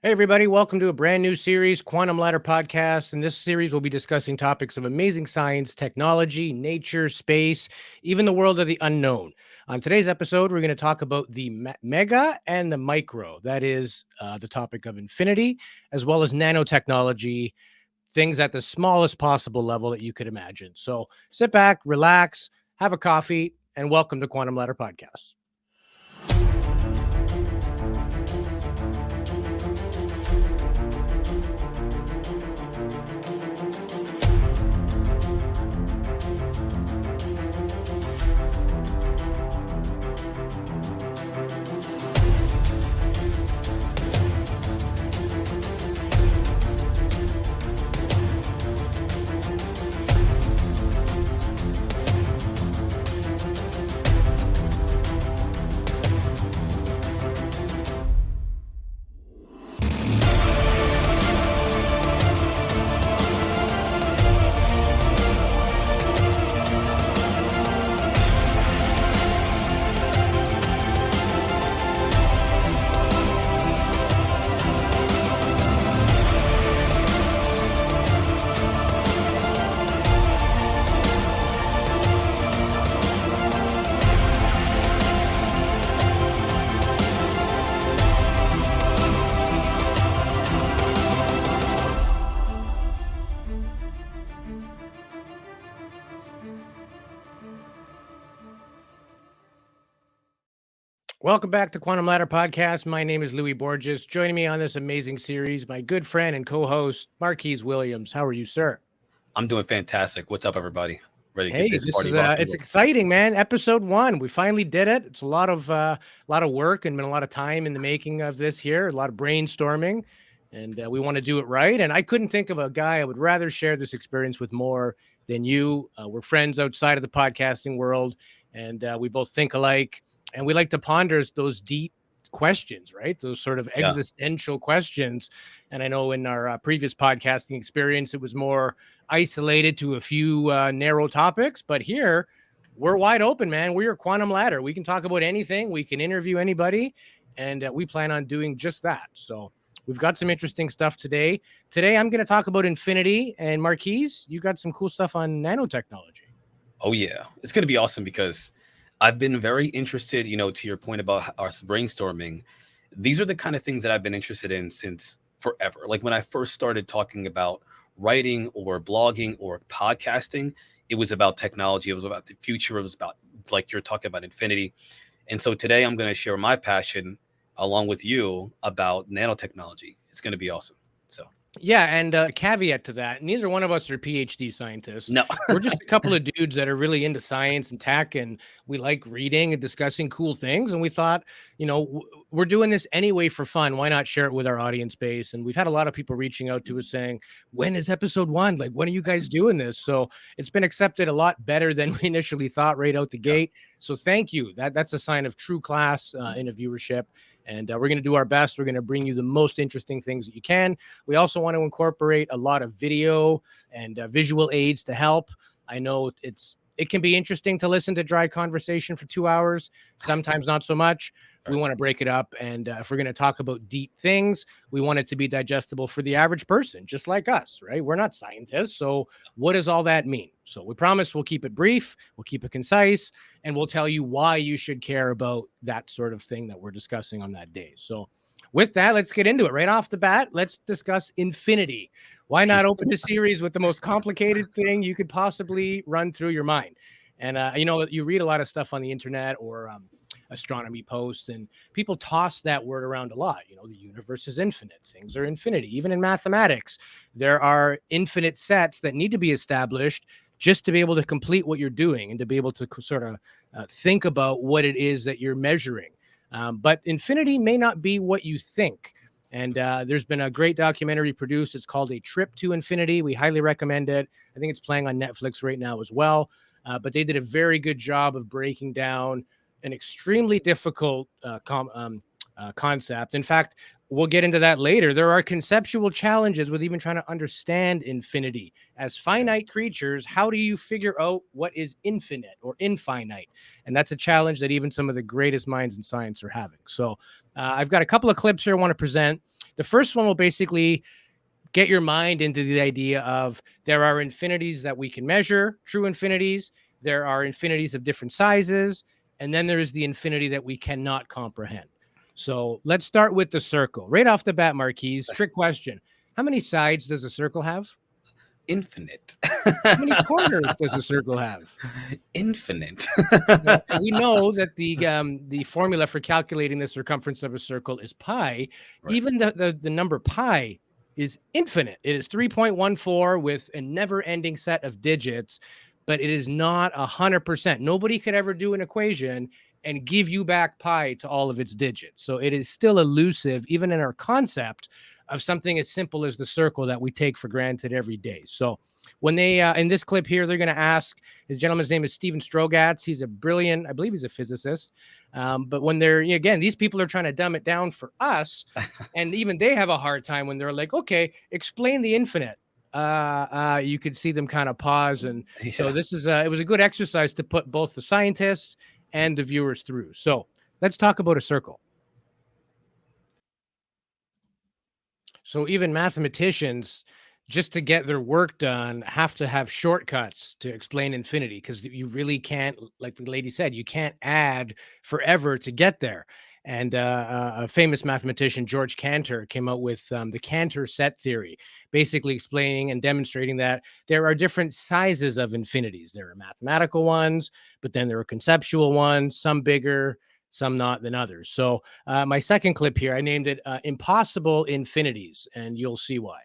Hey, everybody, welcome to a brand new series, Quantum Ladder Podcast. In this series, we'll be discussing topics of amazing science, technology, nature, space, even the world of the unknown. On today's episode, we're going to talk about the mega and the micro. That is the topic of infinity, as well as nanotechnology, things at the smallest possible level that you could imagine. So sit back, relax, have a coffee, and welcome to Quantum Ladder Podcast. Welcome back to Quantum Ladder Podcast. My name is Louis Borges. Joining me on this amazing series, my good friend and co-host, Marquise Williams. How are you, sir? I'm doing fantastic. What's up, everybody? Ready to get Hey, this this party is rocking? it's exciting, man. Episode 1. We finally did it. It's a lot of work and been a lot of time in the making of this here, a lot of brainstorming, and we want to do it right. And I couldn't think of a guy I would rather share this experience with more than you. We're friends outside of the podcasting world, and we both think alike, and we like to ponder those deep questions, right? Those sort of Yeah. existential questions. And I know in our previous podcasting experience, it was more isolated to a few narrow topics, but here we're wide open, man. We're Quantum Ladder. We can talk about anything. We can interview anybody, and we plan on doing just that. So we've got some interesting stuff today. Today, I'm going to talk about infinity, and Marquise, you got some cool stuff on nanotechnology. Oh, yeah. It's going to be awesome because I've been very interested, to your point about us brainstorming. These are the kind of things that I've been interested in since forever. Like when I first started talking about writing or blogging or podcasting, it was about technology. It was about the future. It was about, like you're talking about, infinity. And so today I'm going to share my passion along with you about nanotechnology. It's going to be awesome. So, Yeah, and caveat to that, neither one of us are PhD scientists. no. We're just a couple of dudes that are really into science and tech, and we like reading and discussing cool things. And we thought, we're doing this anyway for fun. Why not share it with our audience base? And we've had a lot of people reaching out to us saying, when is episode 1? Like, when are you guys doing this? So it's been accepted a lot better than we initially thought right out the gate. So thank you. That's a sign of true class in a viewership. And we're going to do our best. We're going to bring you the most interesting things that you can. We also want to incorporate a lot of video and visual aids to help. I know it can be interesting to listen to dry conversation for 2 hours, sometimes not so much. We want to break it up. And if we're going to talk about deep things, we want it to be digestible for the average person, just like us, right? We're not scientists. So what does all that mean? So we promise we'll keep it brief, we'll keep it concise, and we'll tell you why you should care about that sort of thing that we're discussing on that day. So with that, let's get into it right off the bat. Let's discuss infinity. Why not open the series with the most complicated thing you could possibly run through your mind? And, you read a lot of stuff on the internet or astronomy posts, and people toss that word around a lot. The universe is infinite. Things are infinity. Even in mathematics, there are infinite sets that need to be established just to be able to complete what you're doing and to be able to sort of think about what it is that you're measuring. But infinity may not be what you think. And there's been a great documentary produced. It's called A Trip to Infinity. We highly recommend it. I think it's playing on Netflix right now as well. But they did a very good job of breaking down an extremely difficult concept. In fact, we'll get into that later. There are conceptual challenges with even trying to understand infinity. As finite creatures, how do you figure out what is infinite or infinite? And that's a challenge that even some of the greatest minds in science are having. So I've got a couple of clips here I want to present. The first one will basically get your mind into the idea of there are infinities that we can measure, true infinities. There are infinities of different sizes. And then there is the infinity that we cannot comprehend. So let's start with the circle. Right off the bat, Marquise, trick question. How many sides does a circle have? Infinite. How many corners does a circle have? Infinite. And we know that the formula for calculating the circumference of a circle is pi. Right. Even the number pi is infinite. It is 3.14 with a never-ending set of digits, but it is not 100%. Nobody could ever do an equation and give you back pi to all of its digits. So it is still elusive, even in our concept of something as simple as the circle that we take for granted every day. So when they in this clip here, they're going to ask, his gentleman's name is Steven Strogatz. He's a brilliant, I believe he's a physicist. But when they're, again, these people are trying to dumb it down for us. And even they have a hard time when they're like, okay, explain the infinite. You could see them kind of pause. And so this is, it was a good exercise to put both the scientists and the viewers through. So let's talk about a circle. So even mathematicians, just to get their work done, have to have shortcuts to explain infinity, because you really can't, like the lady said, you can't add forever to get there. And a famous mathematician, George Cantor, came out with the Cantor set theory, basically explaining and demonstrating that there are different sizes of infinities. There are mathematical ones, but then there are conceptual ones, some bigger, some not than others. So my second clip here, I named it Impossible Infinities, and you'll see why.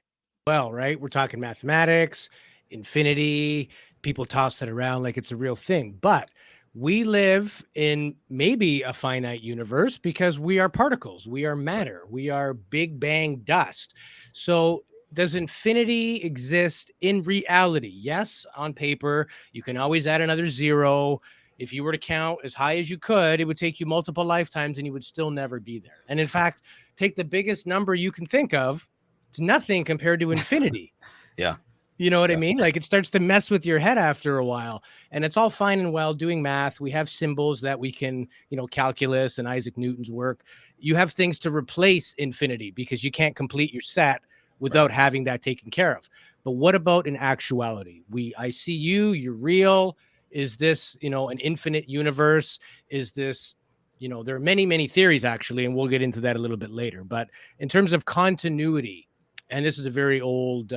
Well, right? We're talking mathematics, infinity. People toss it around like it's a real thing, but we live in maybe a finite universe because we are particles, we are matter, we are Big Bang dust. So does infinity exist in reality? Yes, on paper. You can always add another zero. If you were to count as high as you could, it would take you multiple lifetimes and you would still never be there. And in fact, take the biggest number you can think of, it's nothing compared to infinity. Yeah. You know what I mean? Like, it starts to mess with your head after a while, and it's all fine and well doing math. We have symbols that we can, calculus and Isaac Newton's work. You have things to replace infinity because you can't complete your set without having that taken care of. But what about in actuality? I see you, you're real. Is this, an infinite universe? Is this, there are many, many theories actually, and we'll get into that a little bit later. But in terms of continuity, and this is a very old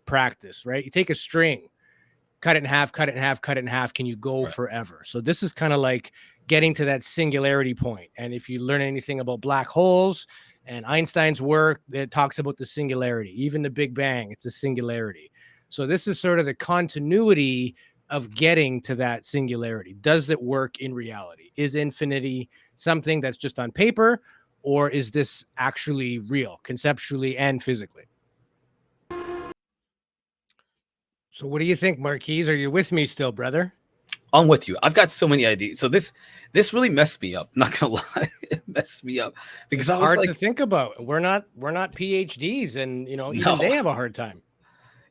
practice, right? You take a string, cut it in half, cut it in half, cut it in half. Can you go forever? So this is kind of like getting to that singularity point. And if you learn anything about black holes and Einstein's work, it talks about the singularity. Even the Big Bang, it's a singularity. So this is sort of the continuity of getting to that singularity. Does it work in reality? Is infinity something that's just on paper, or is this actually real, conceptually and physically? So what do you think, Marquise? Are you with me still, brother? I'm with you. I've got so many ideas. So this really messed me up. Not gonna lie, it messed me up because It's I was hard like, to think about. We're not PhDs, and even no, they have a hard time.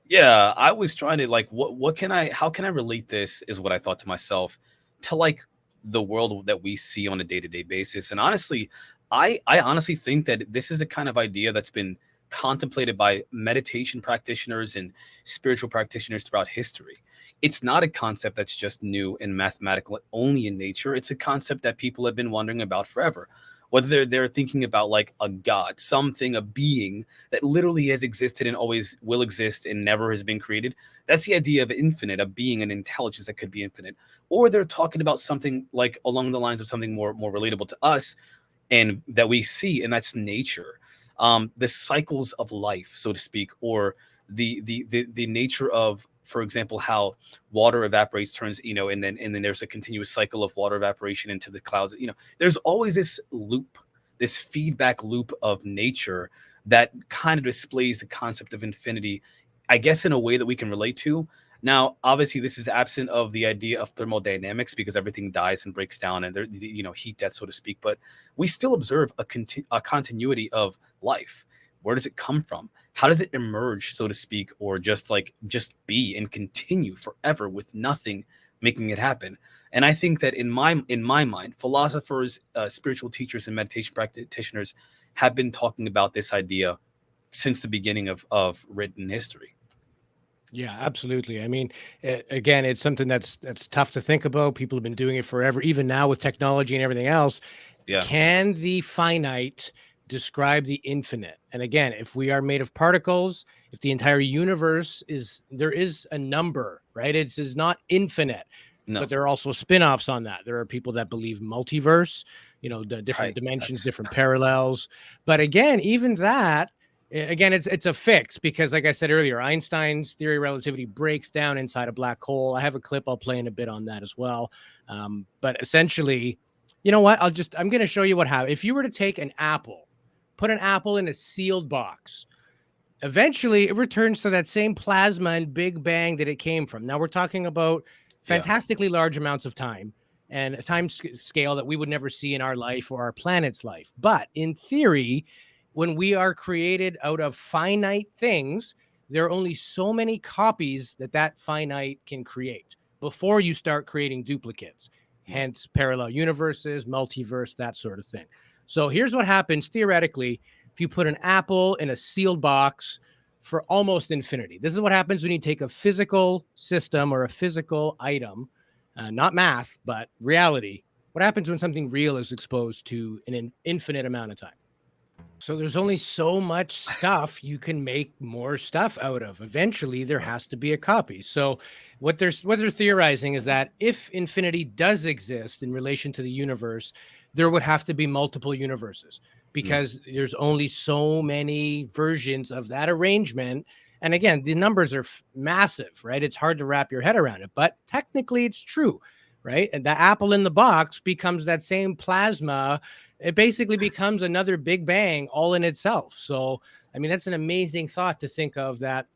yeah. I was trying to like, how can I relate this? Is what I thought to myself to like the world that we see on a day-to-day basis. And honestly, I honestly think that this is a kind of idea that's been contemplated by meditation practitioners and spiritual practitioners throughout history. It's not a concept that's just new and mathematical only in nature. It's a concept that people have been wondering about forever. Whether they're thinking about like a god, something, a being that literally has existed and always will exist and never has been created. That's the idea of infinite, a being, an intelligence that could be infinite. Or they're talking about something like along the lines of something more relatable to us and that we see, and that's nature. The cycles of life, so to speak, or the nature of, for example, how water evaporates, turns, and then there's a continuous cycle of water evaporation into the clouds. There's always this loop, this feedback loop of nature that kind of displays the concept of infinity, I guess, in a way that we can relate to. Now, obviously, this is absent of the idea of thermodynamics because everything dies and breaks down, and there, heat death, so to speak. But we still observe a continuity of life. Where does it come from? How does it emerge, so to speak, or just be and continue forever with nothing making it happen? And I think that in my mind, philosophers, spiritual teachers, and meditation practitioners have been talking about this idea since the beginning of written history. Yeah, absolutely. I mean, again, it's something that's tough to think about. People have been doing it forever, even now with technology and everything else. Yeah. Can the finite describe the infinite? And again, if we are made of particles, if the entire universe is, there is a number, right? It's is not infinite, but No. there are also spin-offs on that. There are people that believe multiverse, the different Right. dimensions, That's different parallels. But again, even that, again, it's a fix because, like I said earlier, Einstein's theory of relativity breaks down inside a black hole. I have a clip I'll play in a bit on that as well. But essentially, you know what? I'm going to show you what happens. If you were to take an apple, put an apple in a sealed box, eventually it returns to that same plasma and big bang that it came from. Now we're talking about yeah. fantastically large amounts of time and a time scale that we would never see in our life or our planet's life. But in theory, when we are created out of finite things, there are only so many copies that that finite can create before you start creating duplicates, Right. hence parallel universes, multiverse, that sort of thing. So here's what happens theoretically if you put an apple in a sealed box for almost infinity. This is what happens when you take a physical system or a physical item, not math, but reality. What happens when something real is exposed to an infinite amount of time? So there's only so much stuff you can make more stuff out of. Eventually, there Right. has to be a copy. So what they're theorizing is that if infinity does exist in relation to the universe, there would have to be multiple universes Mm. because there's only so many versions of that arrangement. And again, the numbers are massive, right? It's hard to wrap your head around it, but technically it's true, right? And the apple in the box becomes that same plasma. It basically becomes another big bang all in itself. So, I mean, that's an amazing thought to think of that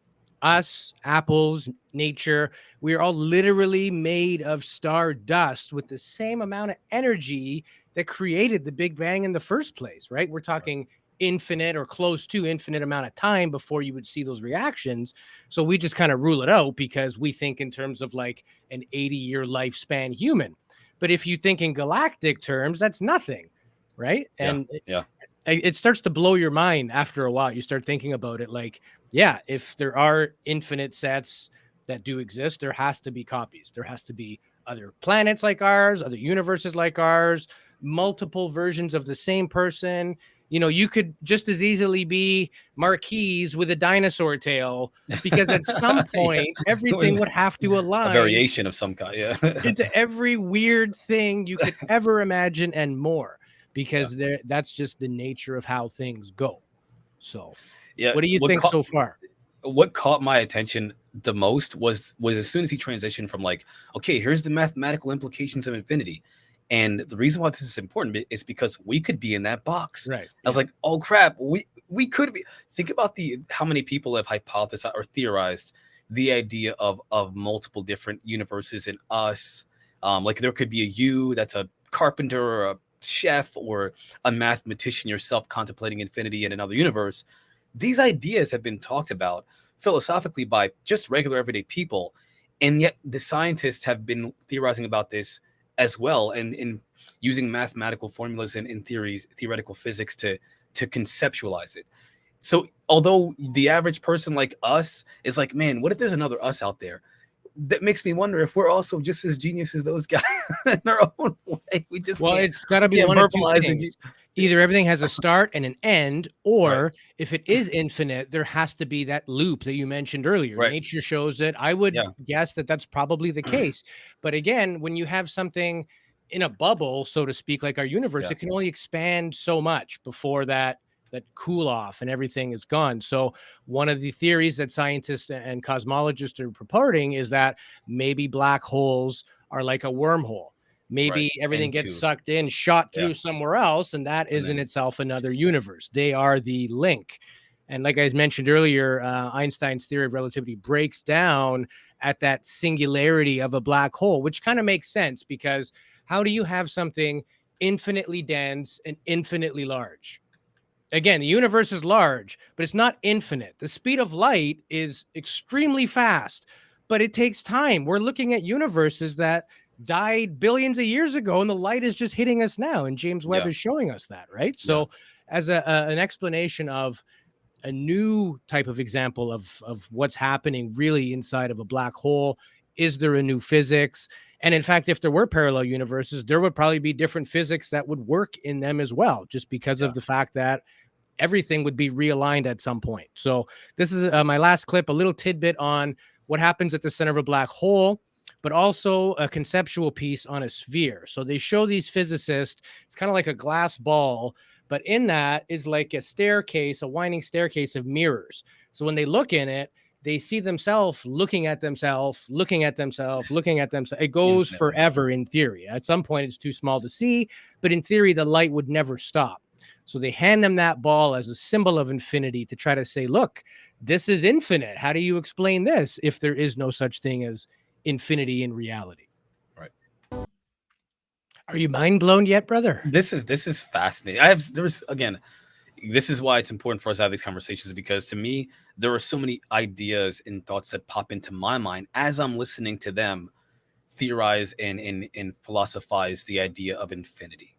us, apples, nature, we are all literally made of star dust with the same amount of energy that created the big bang in the first place, right? We're Right. talking infinite or close to infinite amount of time before you would see those reactions. So we just kind of rule it out because we think in terms of like an 80-year lifespan human. But if you think in galactic terms, that's nothing, right? Yeah. And Yeah. it starts to blow your mind after a while. You start thinking about it like, yeah, if there are infinite sets that do exist, there has to be copies. There has to be other planets like ours, other universes like ours, multiple versions of the same person. You could just as easily be Marquise with a dinosaur tail because at some yeah. point everything would have to A align variation of some kind. Yeah. into every weird thing you could ever imagine and more yeah. because that's just the nature of how things go. So, Yeah. what do you think so far? What caught my attention the most was as soon as he transitioned from like, okay, here's the mathematical implications of infinity. And the reason why this is important is because we could be in that box. Right. I was Yeah. like, oh crap, we could be. Think about the how many people have hypothesized or theorized the idea of multiple different universes in us. Like there could be a you that's a carpenter or a chef or a mathematician yourself contemplating infinity in another universe. These ideas have been talked about philosophically by just regular everyday people, and yet the scientists have been theorizing about this as well, and in using mathematical formulas and in theories, theoretical physics to conceptualize it. So although the average person like us is like, man, what if there's another us out there? That makes me wonder if we're also just as genius as those guys in our own way. We just Well, can't it's got to we be can't one of two verbalize things. it. Either everything has a start and an end, Right, or if it is infinite, there has to be that loop that you mentioned earlier. right, Nature shows it. I would yeah, guess that that's probably the case. But again, when you have something in a bubble, so to speak, like our universe, yeah, it can only expand so much before that cool off and everything is gone. So one of the theories that scientists and cosmologists are purporting is that maybe black holes are like a wormhole. right. Maybe everything gets Into sucked in, shot yeah, through somewhere else, and that and is in then itself another universe. They are the link. And like I mentioned earlier, Einstein's theory of relativity breaks down at that singularity of a black hole, which kind of makes sense because how do you have something infinitely dense and infinitely large? Again, the universe is large, but it's not infinite. The speed of light is extremely fast, but it takes time. We're looking at universes that died billions of years ago, and the light is just hitting us now. And James Webb yeah, is showing us that, right? yeah, So, as an explanation of a new type of example of what's happening really inside of a black hole. Is there a new physics? And in fact, if there were parallel universes, there would probably be different physics that would work in them as well, just because Yeah. of the fact that everything would be realigned at some point. So this is my last clip, a little tidbit on what happens at the center of a black hole, but also a conceptual piece on a sphere. So they show these physicists, it's kind of like a glass ball, but in that is like a staircase, a winding staircase of mirrors. So when they look in it, they see themselves looking at themselves, looking at themselves, looking at themselves. It goes Infinitely. forever in theory. At some point, it's too small to see, but in theory, the light would never stop. So they hand them that ball as a symbol of infinity to try to say, look, this is infinite. How do you explain this if there is no such thing as infinity in reality? Right. Are you mind blown yet, brother? This is fascinating. There's again, this is why it's important for us to have these conversations, because to me there are so many ideas and thoughts that pop into my mind as I'm listening to them theorize and philosophize the idea of infinity.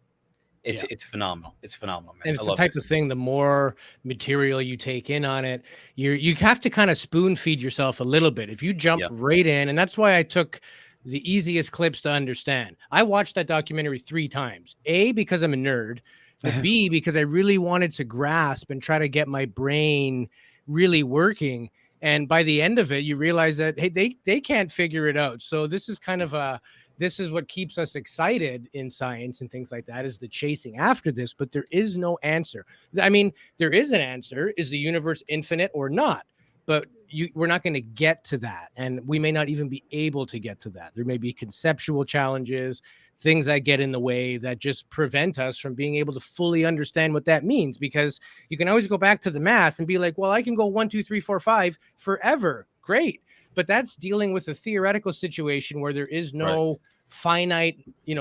It's Yeah. it's phenomenal. It's phenomenal, man. And I it's the love type of this. thing, the more material you take in on it, you have to kind of spoon feed yourself a little bit. If you jump Yeah. right in, and that's why I took the easiest clips to understand. I watched that documentary 3 times. A, because I'm a nerd, but B, because I really wanted to grasp and try to get my brain really working. And by the end of it, you realize that hey, they can't figure it out. So this is kind of a this is what keeps us excited in science and things like that, is the chasing after this, but there is no answer. I mean, there is an answer. Is the universe infinite or not? But we're not going to get to that. And we may not even be able to get to that. There may be conceptual challenges, things that get in the way that just prevent us from being able to fully understand what that means. Because you can always go back to the math and be like, well, I can go 1, 2, 3, 4, 5 forever. Great. But that's dealing with a theoretical situation where there is Right. no finite,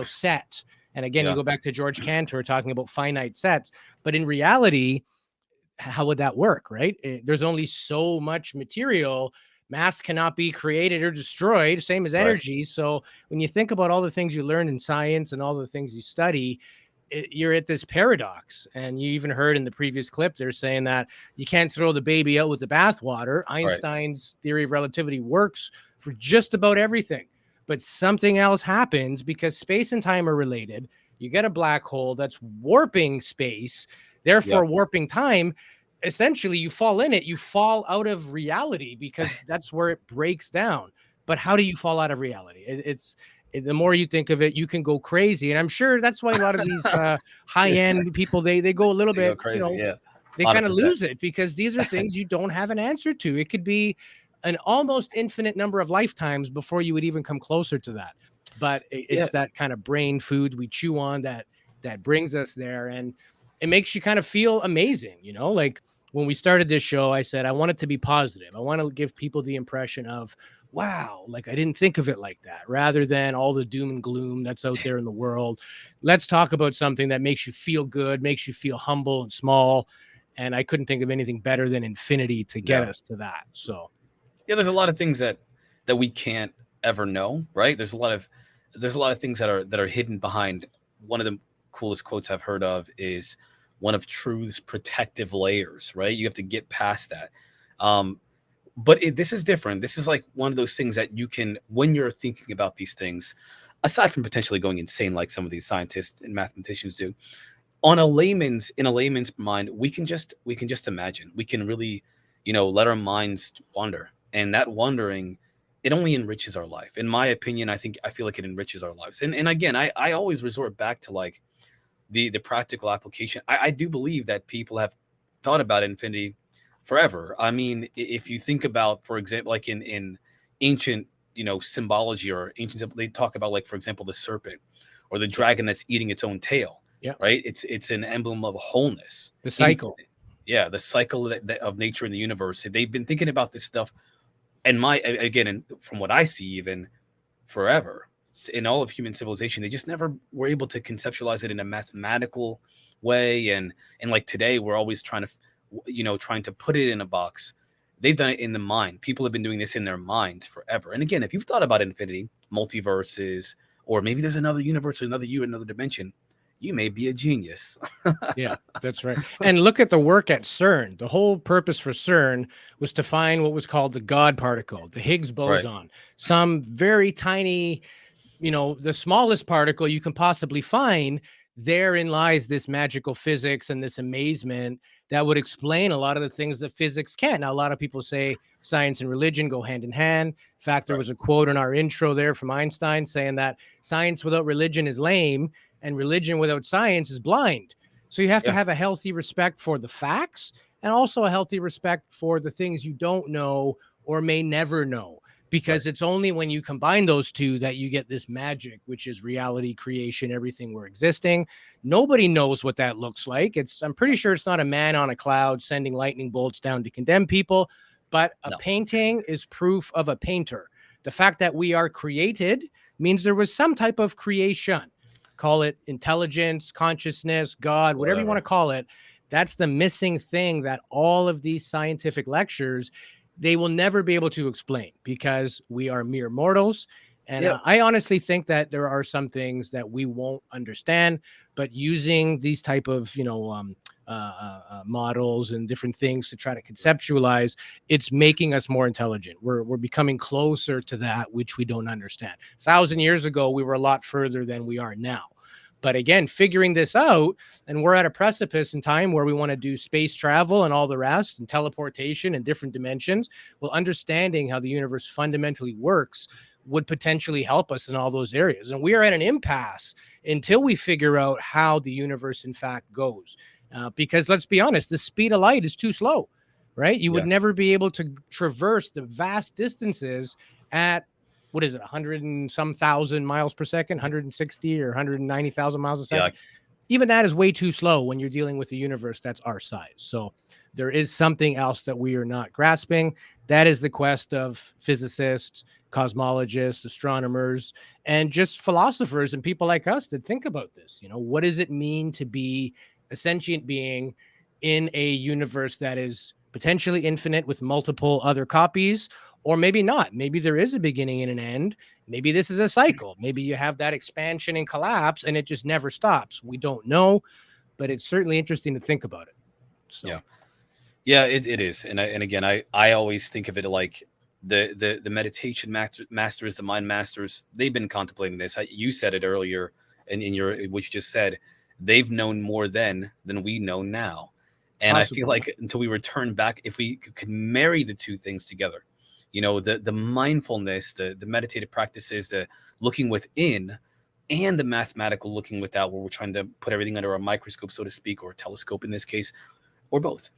set. And again, you Yeah. go back to George Cantor talking about finite sets. But in reality, how would that work, right? There's only so much material. Mass cannot be created or destroyed, same as Right. energy. So when you think about all the things you learn in science and all the things you study, you're at this paradox. And you even heard in the previous clip, they're saying that you can't throw the baby out with the bathwater. Right. Einstein's theory of relativity works for just about everything, but something else happens because space and time are related. You get a black hole that's warping space, Yeah. therefore warping time. Essentially, you fall in it, you fall out of reality because that's where it breaks down. But how do you fall out of reality? The more you think of it, you can go crazy. And I'm sure that's why a lot of these high end people, they go a little They go bit, crazy. Yeah. they kind of 100%. lose it because these are things you don't have an answer to. It could be an almost infinite number of lifetimes before you would even come closer to that. But Yeah. it's that kind of brain food we chew on that brings us there, and it makes you kind of feel amazing. Like when we started this show, I said I want it to be positive. I want to give people the impression of, wow, like I didn't think of it like that, rather than all the doom and gloom that's out there in the world. Let's talk about something that makes you feel good, makes you feel humble and small. And I couldn't think of anything better than infinity to get Yeah. us to that. So Yeah. There's a lot of things that we can't ever know, right? There's a lot of things that are hidden behind. One of the coolest quotes I've heard of is one of truth's protective layers, right? You have to get past that. Um, but this is different. This is like one of those things that you can, when you're thinking about these things, aside from potentially going insane like some of these scientists and mathematicians do, in a layman's mind, we can just imagine. We can really, let our minds wander, and that wandering, it only enriches our life. In my opinion, I feel like it enriches our lives. And again, I always resort back to like the practical application. I do believe that people have thought about infinity forever. I mean, if you think about, for example, like in ancient, symbology or ancient, they talk about, like, for example, the serpent or the dragon that's eating its own tail, yeah, right? It's an emblem of wholeness, the cycle. infinite. Yeah, the cycle of nature and the universe. They've been thinking about this stuff, and again, and from what I see, even forever in all of human civilization, they just never were able to conceptualize it in a mathematical way. And like today, we're always trying to put it in a box. They've done it in the mind. People have been doing this in their minds forever. And again, if you've thought about infinity, multiverses, or maybe there's another universe, another dimension, you may be a genius. Yeah, that's right. And look at the work at CERN. The whole purpose for CERN was to find what was called the God particle, the Higgs Right. boson, some very tiny, the smallest particle you can possibly find. Therein lies this magical physics and this amazement that would explain a lot of the things that physics can. Now, a lot of people say science and religion go hand in hand. In fact, there Right. was a quote in our intro there from Einstein saying that science without religion is lame and religion without science is blind. So you have to Yeah. have a healthy respect for the facts and also a healthy respect for the things you don't know or may never know, Right. because it's only when you combine those two that you get this magic, which is reality creation, everything we're existing. Nobody knows what that looks like. I'm pretty sure it's not a man on a cloud sending lightning bolts down to condemn people, but a No. painting is proof of a painter. The fact that we are created means there was some type of creation. Call it intelligence, consciousness, God, whatever you want Whatever. to call it. That's the missing thing that all of these scientific lectures, they will never be able to explain, because we are mere mortals. And Yep. I honestly think that there are some things that we won't understand, but using these type of, models and different things to try to conceptualize, it's making us more intelligent. We're becoming closer to that which we don't understand. 1,000 years ago, we were a lot further than we are now. But again, figuring this out, and we're at a precipice in time where we want to do space travel and all the rest, and teleportation and different dimensions. Well, understanding how the universe fundamentally works would potentially help us in all those areas. And we are at an impasse until we figure out how the universe, in fact, goes. Because let's be honest, the speed of light is too slow, right? You would Yeah. never be able to traverse the vast distances at, what is it, 100 and some thousand miles per second, 160 or 190,000 miles a Yeah. second. Even that is way too slow when you're dealing with a universe that's our size. So there is something else that we are not grasping. That is the quest of physicists, cosmologists, astronomers, and just philosophers and people like us that think about this. What does it mean to be a sentient being in a universe that is potentially infinite with multiple other copies? Or maybe not. Maybe there is a beginning and an end. Maybe this is a cycle. Maybe you have that expansion and collapse and it just never stops. We don't know, but it's certainly interesting to think about it. So, Yeah. Yeah, it is. And again, I always think of it like the meditation masters, the mind masters, they've been contemplating this. You said it earlier, and in your what you just said, they've known more then than we know now. And I feel possibly, like until we return back, if we could marry the two things together, the mindfulness, the meditative practices, the looking within, and the mathematical looking without, where we're trying to put everything under a microscope, so to speak, or a telescope in this case, or both.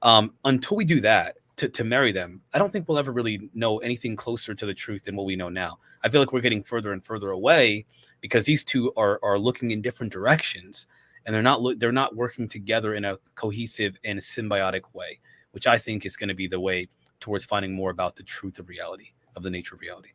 Until we do that, to marry them, I don't think we'll ever really know anything closer to the truth than what we know now. I feel like we're getting further and further away because these two are looking in different directions, and they're not working together in a cohesive and symbiotic way, which I think is going to be the way towards finding more about the truth of reality, of the nature of reality.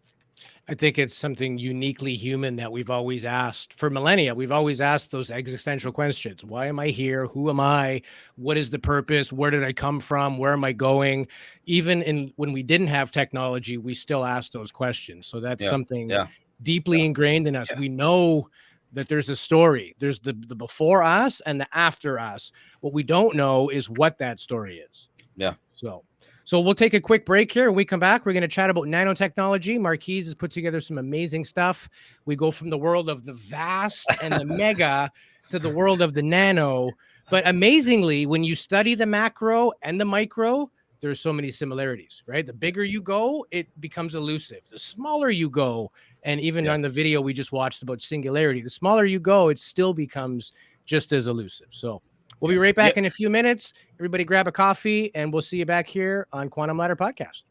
I think it's something uniquely human that we've always asked for millennia. We've always asked those existential questions. Why am I here? Who am I? What is the purpose? Where did I come from? Where am I going? Even when we didn't have technology, we still asked those questions. So that's Yeah, something yeah, deeply yeah, ingrained in us. yeah, We know that there's a story. There's the before us and the after us. What we don't know is what that story is. yeah. So we'll take a quick break here. When we come back, we're going to chat about nanotechnology. Marquise has put together some amazing stuff. We go from the world of the vast and the mega to the world of the nano. But amazingly, when you study the macro and the micro, there's so many similarities, right? The bigger you go, it becomes elusive. The smaller you go, and even Yeah. on the video we just watched about singularity, the smaller you go, it still becomes just as elusive. So we'll be Yeah. right back Yeah. in a few minutes. Everybody grab a coffee, and we'll see you back here on Quantum Ladder Podcast.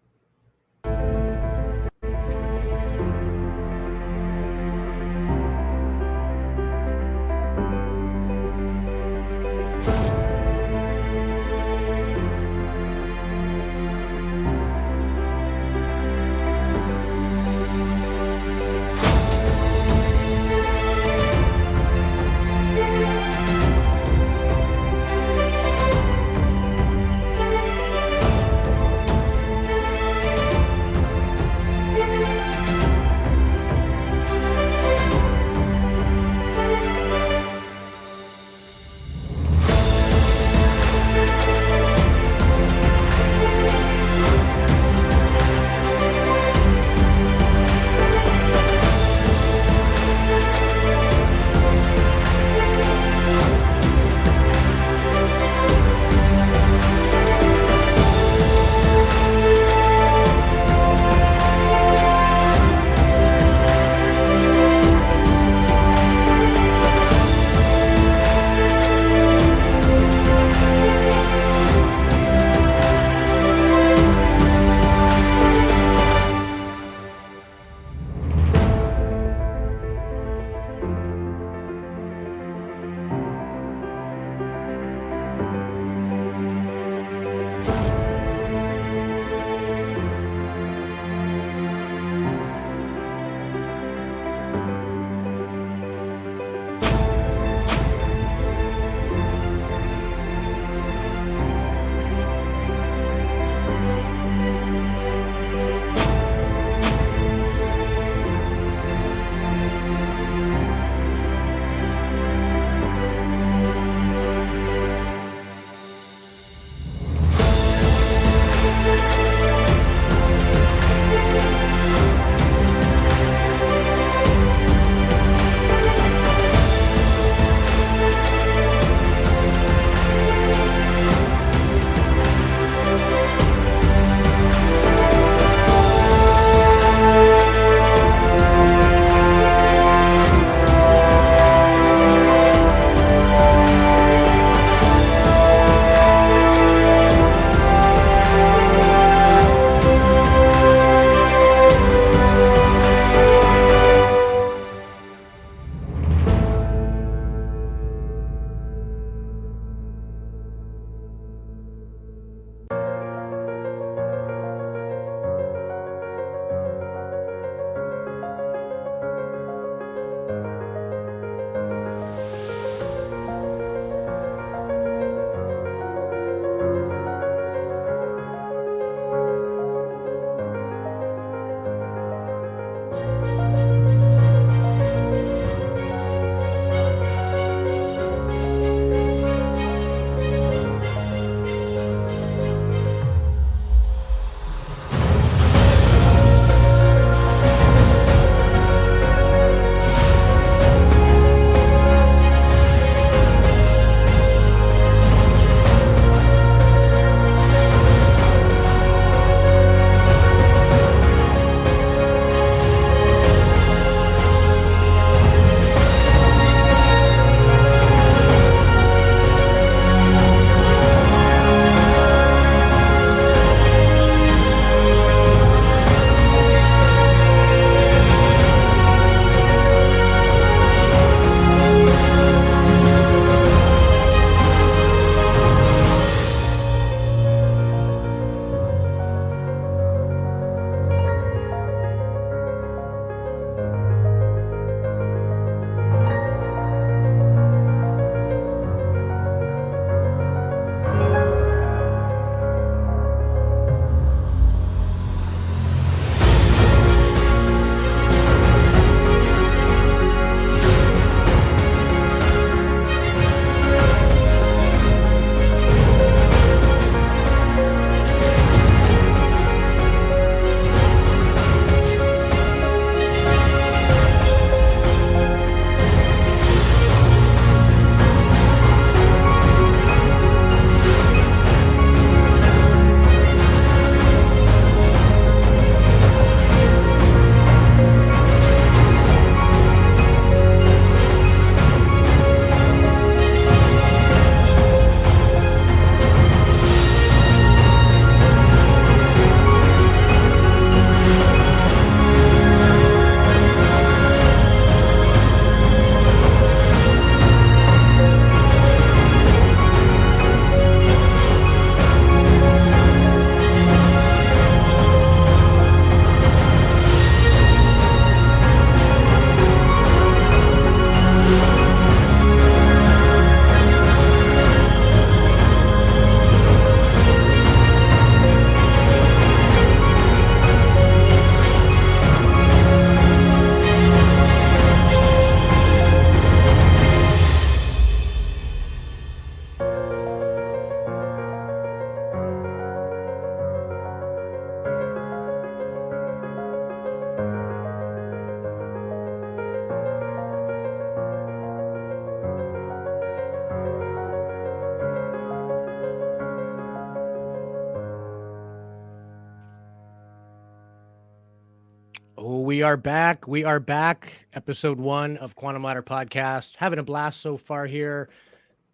Oh, we are back. We are back. Episode 1 of Quantum Ladder Podcast. Having a blast so far here.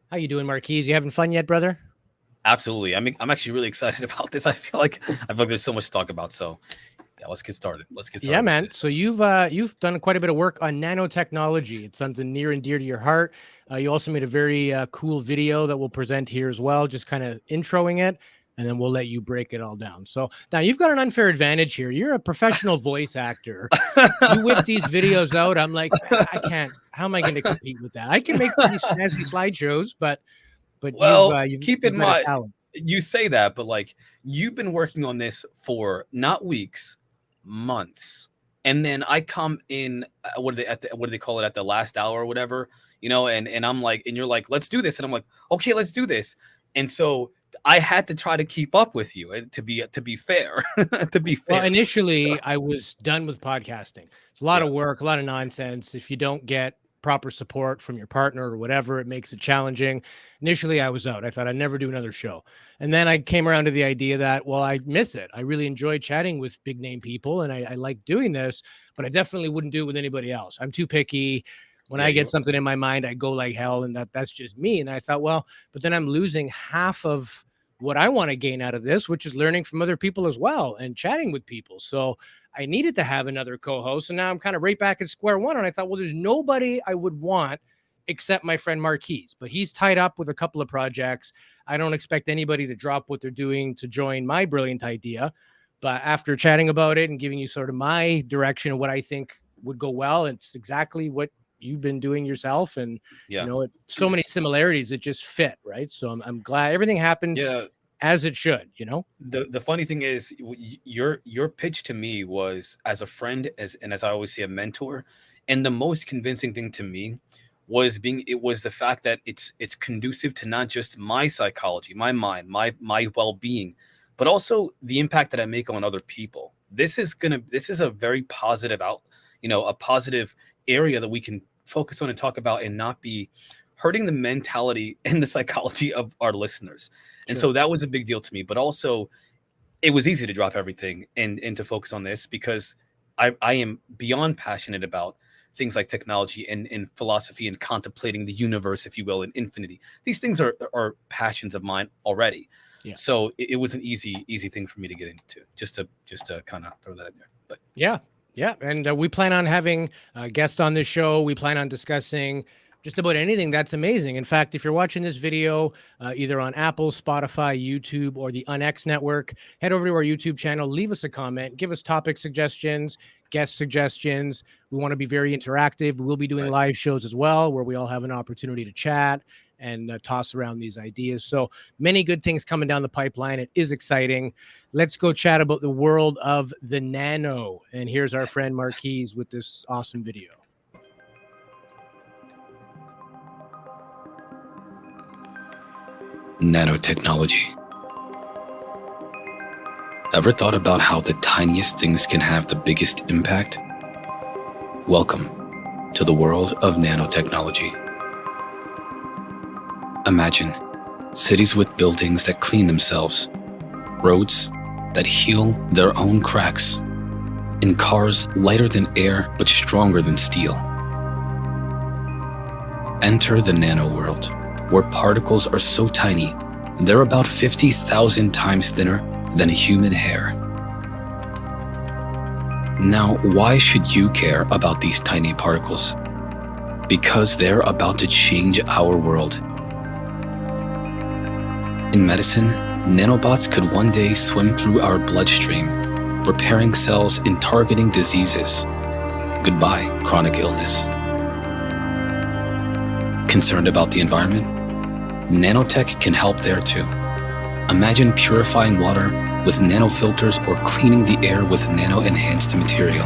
How you doing, Marquise? You having fun yet, brother? Absolutely. I'm actually really excited about this. I feel like there's so much to talk about. So yeah, let's get started. Yeah, With man. this. So you've done quite a bit of work on nanotechnology. It's something near and dear to your heart. You also made a very cool video that we'll present here as well, just kind of introing it. and then we'll let you break it all down. So now you've got an unfair advantage here. You're a professional voice actor. You whip these videos out. I'm like, I can't. How am I going to compete with that? I can make pretty snazzy slideshows, but you've Well, keep you've in got a mind, talent. you say that, but like you've been working on this for not weeks, months. And then I come in, what do they call it, at the last hour or whatever, and I'm like, and you're like, let's do this. And I'm like, okay, let's do this. And so I had to try to keep up with you, to be fair, to be Well, fair. initially, I was done with podcasting. It's a lot Yeah. of work, a lot of nonsense. If you don't get proper support from your partner or whatever, it makes it challenging. Initially, I was out. I thought I'd never do another show. And then I came around to the idea that, well, I miss it. I really enjoy chatting with big name people and I like doing this, but I definitely wouldn't do it with anybody else. I'm too picky. When Yeah. I get something in my mind, I go like hell, and that's just me. And I thought, well, but then I'm losing half of what I want to gain out of this, which is learning from other people as well and chatting with people. So I needed to have another co-host. And now I'm kind of right back at square one. And I thought, well, there's nobody I would want except my friend Marquise, but he's tied up with a couple of projects. I don't expect anybody to drop what they're doing to join my brilliant idea. But after chatting about it and giving you sort of my direction of what I think would go well, it's exactly what you've been doing yourself. And Yeah. so many similarities that just fit, right? So I'm glad everything happens Yeah. as it should. The funny thing is, your pitch to me was as a friend, as I always say, a mentor. And the most convincing thing to me was the fact that it's conducive to not just my psychology, my mind, my well-being, but also the impact that I make on other people. This is a very positive a positive area that we can focus on and talk about, and not be hurting the mentality and the psychology of our listeners. And so that was a big deal to me. But also, it was easy to drop everything and to focus on this, because I am beyond passionate about things like technology and philosophy and contemplating the universe, if you will, and infinity. These things are passions of mine already. Yeah. So it was an easy thing for me to get into, just to kind of throw that in there. But yeah. And we plan on having a guest on this show. We plan on discussing just about anything that's amazing. In fact, if you're watching this video, either on Apple, Spotify, YouTube, or the UnX network, head over to our YouTube channel, leave us a comment, give us topic suggestions, guest suggestions. We want to be very interactive. We'll be doing live shows as well, where we all have an opportunity to chat and toss around these ideas. So many good things coming down the pipeline. It is exciting. Let's go chat about the world of the nano. And here's our friend Marquise with this awesome video. Nanotechnology. Ever thought about how the tiniest things can have the biggest impact? Welcome to the world of nanotechnology. Imagine cities with buildings that clean themselves, roads that heal their own cracks, and cars lighter than air but stronger than steel. Enter the nano world, where particles are so tiny, they're about 50,000 times thinner than a human hair. Now, why should you care about these tiny particles? Because they're about to change our world. In medicine, nanobots could one day swim through our bloodstream, repairing cells and targeting diseases. Goodbye, chronic illness. Concerned about the environment? Nanotech can help there too. Imagine purifying water with nanofilters or cleaning the air with nano-enhanced material.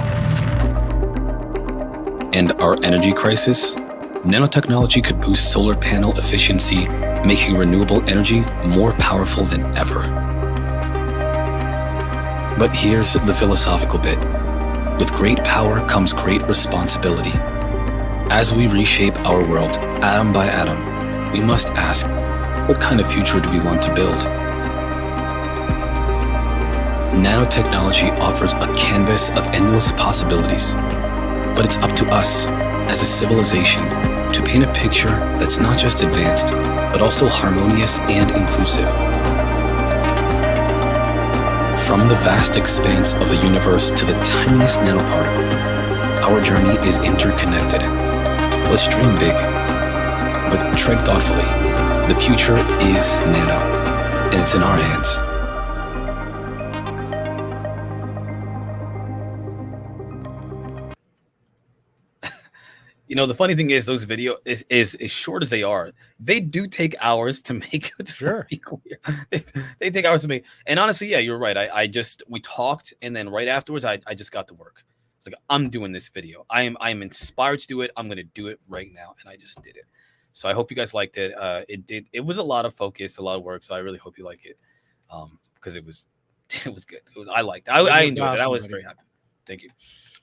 And our energy crisis? Nanotechnology could boost solar panel efficiency, making renewable energy more powerful than ever. But here's the philosophical bit. With great power comes great responsibility. As we reshape our world, atom by atom, we must ask, what kind of future do we want to build? Nanotechnology offers a canvas of endless possibilities, but it's up to us, as a civilization, to paint a picture that's not just advanced, but also harmonious and inclusive. From the vast expanse of the universe to the tiniest nanoparticle, our journey is interconnected. Let's dream big, but tread thoughtfully. The future is nano, and it's in our hands. You know, the funny thing is those video is as short as they are, they do take hours to make. Just want to Sure. be clear. They take hours to make. And honestly, yeah, you're right. I just we talked, and then right afterwards, I just got to work. It's like I'm doing this video. I'm inspired to do it. I'm gonna do it right now, and I just did it. So I hope you guys liked it. It was a lot of focus, a lot of work. So I really hope you like it, because it was it was good. I liked it. I It enjoyed it. I awesome, was buddy. very happy. Thank you.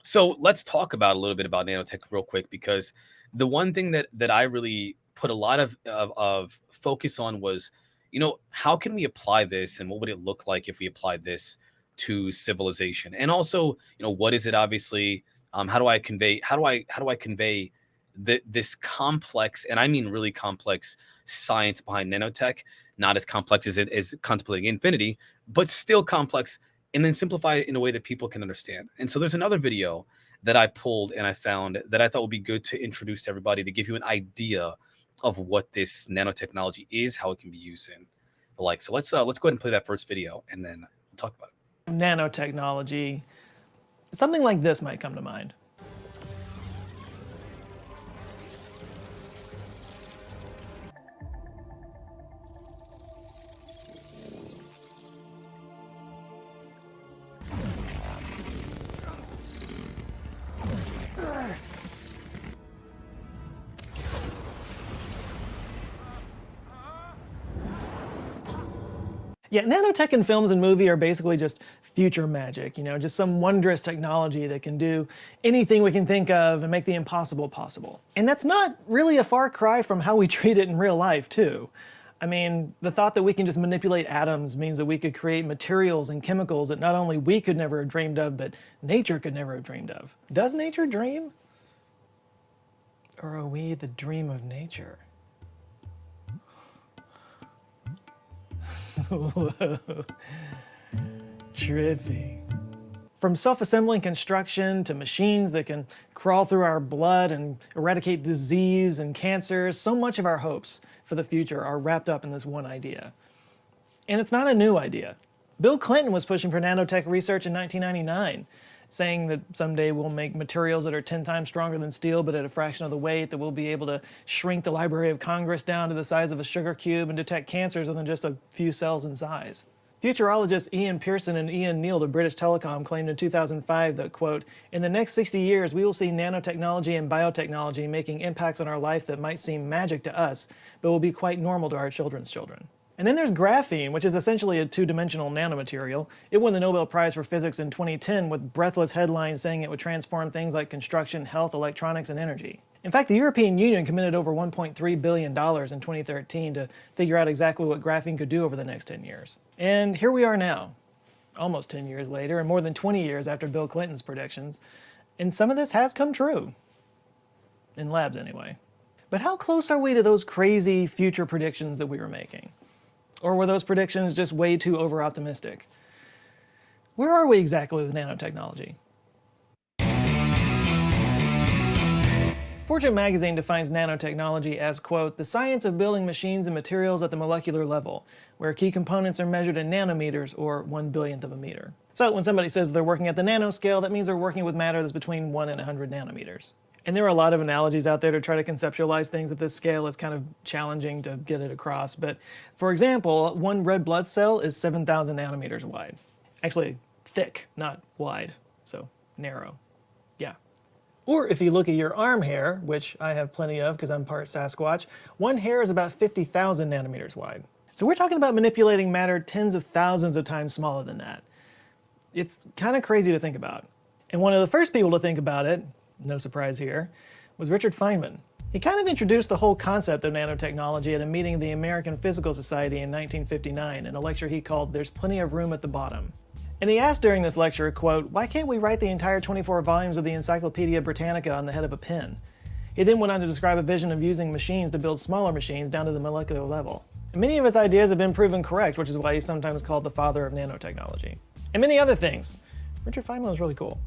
So let's talk about a little bit about nanotech real quick, because the one thing that I really put a lot of focus on was, you know, how can we apply this, and what would it look like if we applied this to civilization? And also, you know, what is it? Obviously, how do I convey this complex, and I mean really complex, science behind nanotech? Not as complex as it is contemplating infinity, but still complex, and then simplify it in a way that people can understand. And so there's another video that I pulled and I found that I thought would be good to introduce to everybody, to give you an idea of what this nanotechnology is, how it can be used in the like. So let's go ahead and play that first video, and then we'll talk about it. Nanotechnology, something like this might come to mind. Yeah, nanotech in films and movie are basically just future magic, you know, just some wondrous technology that can do anything we can think of and make the impossible possible. And that's not really a far cry from how we treat it in real life, too. I mean, the thought that we can just manipulate atoms means that we could create materials and chemicals that not only we could never have dreamed of, but nature could never have dreamed of. Does nature dream? Or are we the dream of nature? Whoa. Trippy. From self-assembling construction to machines that can crawl through our blood and eradicate disease and cancer, so much of our hopes for the future are wrapped up in this one idea. And it's not a new idea. Bill Clinton was pushing for nanotech research in 1999, saying that someday we'll make materials that are 10 times stronger than steel, but at a fraction of the weight, that we'll be able to shrink the Library of Congress down to the size of a sugar cube and detect cancers within just a few cells in size. Futurologists Ian Pearson and Ian Neal of British Telecom claimed in 2005 that, quote, "In the next 60 years, we will see nanotechnology and biotechnology making impacts on our life that might seem magic to us, but will be quite normal to our children's children." And then there's graphene, which is essentially a two-dimensional nanomaterial. It won the Nobel Prize for Physics in 2010 with breathless headlines saying it would transform things like construction, health, electronics, and energy. In fact, the European Union committed over $1.3 billion in 2013 to figure out exactly what graphene could do over the next 10 years. And here we are now, almost 10 years later, and more than 20 years after Bill Clinton's predictions, and some of this has come true. In labs, anyway. But how close are we to those crazy future predictions that we were making? Or were those predictions just way too over-optimistic? Where are we exactly with nanotechnology? Fortune magazine defines nanotechnology as, quote, "the science of building machines and materials at the molecular level, where key components are measured in nanometers, or 1/1,000,000th of a meter." So when somebody says they're working at the nanoscale, that means they're working with matter that's between 1 and 100 nanometers. And there are a lot of analogies out there to try to conceptualize things at this scale. It's kind of challenging to get it across. But for example, one red blood cell is 7,000 nanometers wide. Actually, thick, not wide. So narrow. Yeah. Or if you look at your arm hair, which I have plenty of because I'm part Sasquatch, one hair is about 50,000 nanometers wide. So we're talking about manipulating matter tens of thousands of times smaller than that. It's kind of crazy to think about. And one of the first people to think about it, no surprise here, was Richard Feynman. He kind of introduced the whole concept of nanotechnology at a meeting of the American Physical Society in 1959 in a lecture he called "There's Plenty of Room at the Bottom." And he asked during this lecture, quote, "Why can't we write the entire 24 volumes of the Encyclopedia Britannica on the head of a pen?" He then went on to describe a vision of using machines to build smaller machines down to the molecular level. And many of his ideas have been proven correct, which is why he's sometimes called the father of nanotechnology. And many other things. Richard Feynman was really cool.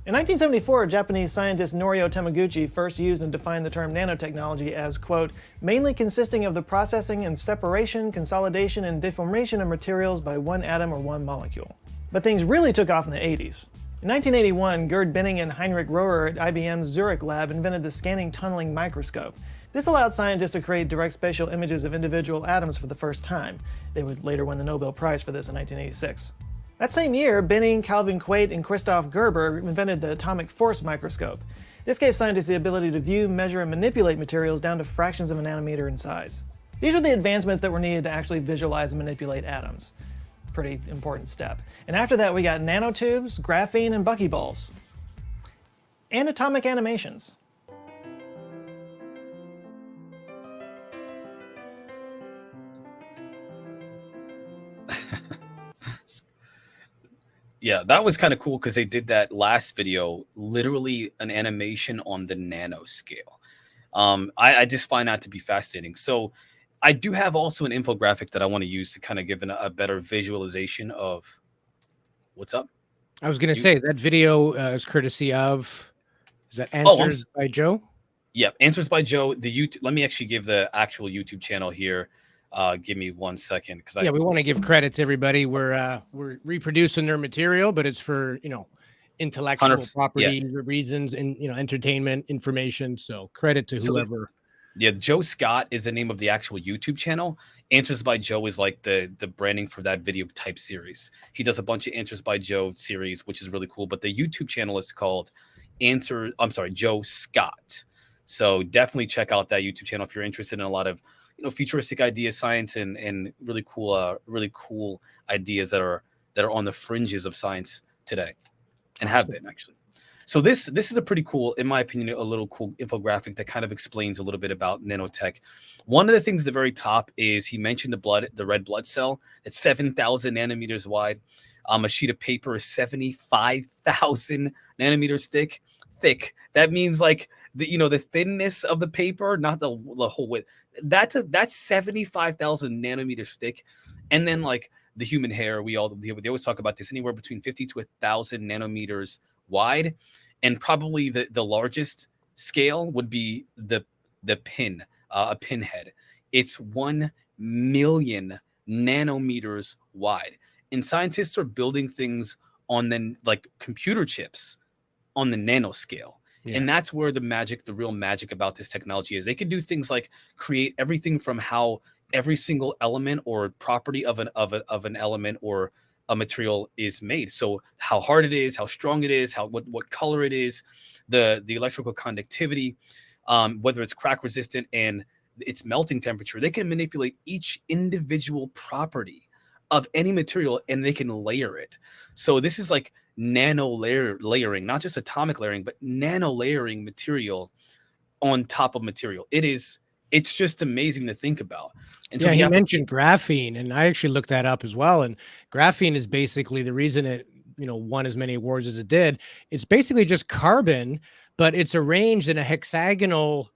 In 1974, Japanese scientist Norio Tamaguchi first used and defined the term nanotechnology as, quote, "mainly consisting of the processing and separation, consolidation, and deformation of materials by one atom or one molecule." But things really took off in the 80s. In 1981, Gerd Benning and Heinrich Rohrer at IBM's Zurich lab invented the scanning tunneling microscope. This allowed scientists to create direct spatial images of individual atoms for the first time. They would later win the Nobel Prize for this in 1986. That same year, Benning, Calvin Quate, and Christoph Gerber invented the atomic force microscope. This gave scientists the ability to view, measure, and manipulate materials down to fractions of a nanometer in size. These were the advancements that were needed to actually visualize and manipulate atoms. Pretty important step. And after that, we got nanotubes, graphene, and buckyballs. And atomic animations. Yeah, that was kind of cool because they did that last video, literally an animation on the nano scale. I just find that to be fascinating. So I do have also an infographic that I want to use to kind of give a better visualization of what's up. I was going to say that video is courtesy of, is that Oh, Answers by Joe? Yeah, Answers by Joe. The YouTube. Let me actually give the actual YouTube channel here. Give me 1 second, because Yeah, we want to give credit to everybody. We're reproducing their material, but it's for, you know, intellectual 100%, property reasons and, you know, entertainment information. So credit to whoever. Yeah, Joe Scott is the name of the actual YouTube channel. Answers by Joe is like the branding for that video type series. He does a bunch of Answers by Joe series, which is really cool. But the YouTube channel is called Joe Scott. So definitely check out that YouTube channel if you're interested in a lot of, you know, futuristic ideas, science, and really cool ideas that are on the fringes of science today, and have been actually. So this is a pretty cool, in my opinion, a little cool infographic that kind of explains a little bit about nanotech. One of the things at the very top is he mentioned the red blood cell. It's 7,000 nanometers wide. A sheet of paper is 75,000 nanometers thick. That means like the thinness of the paper, not the whole width. That's 75,000 nanometers thick. And then like the human hair, they always talk about this, anywhere between 50 to 1,000 nanometers wide, and probably the largest scale would be the pin, a pinhead. It's 1 million nanometers wide, and scientists are building things on like computer chips on the nanoscale. Yeah. And that's where the real magic about this technology is. They can do things like create everything from how every single element or property of an element or a material is made. So how hard it is, how strong it is, what color it is, the electrical conductivity, whether it's crack resistant and its melting temperature. They can manipulate each individual property of any material, and they can layer it. So this is like nano layering, not just atomic layering, but nano layering material on top of material. It's just amazing to think about. And so he mentioned graphene, and I actually looked that up as well. And graphene is basically the reason it, won as many awards as it did. It's basically just carbon, but it's arranged in a hexagonal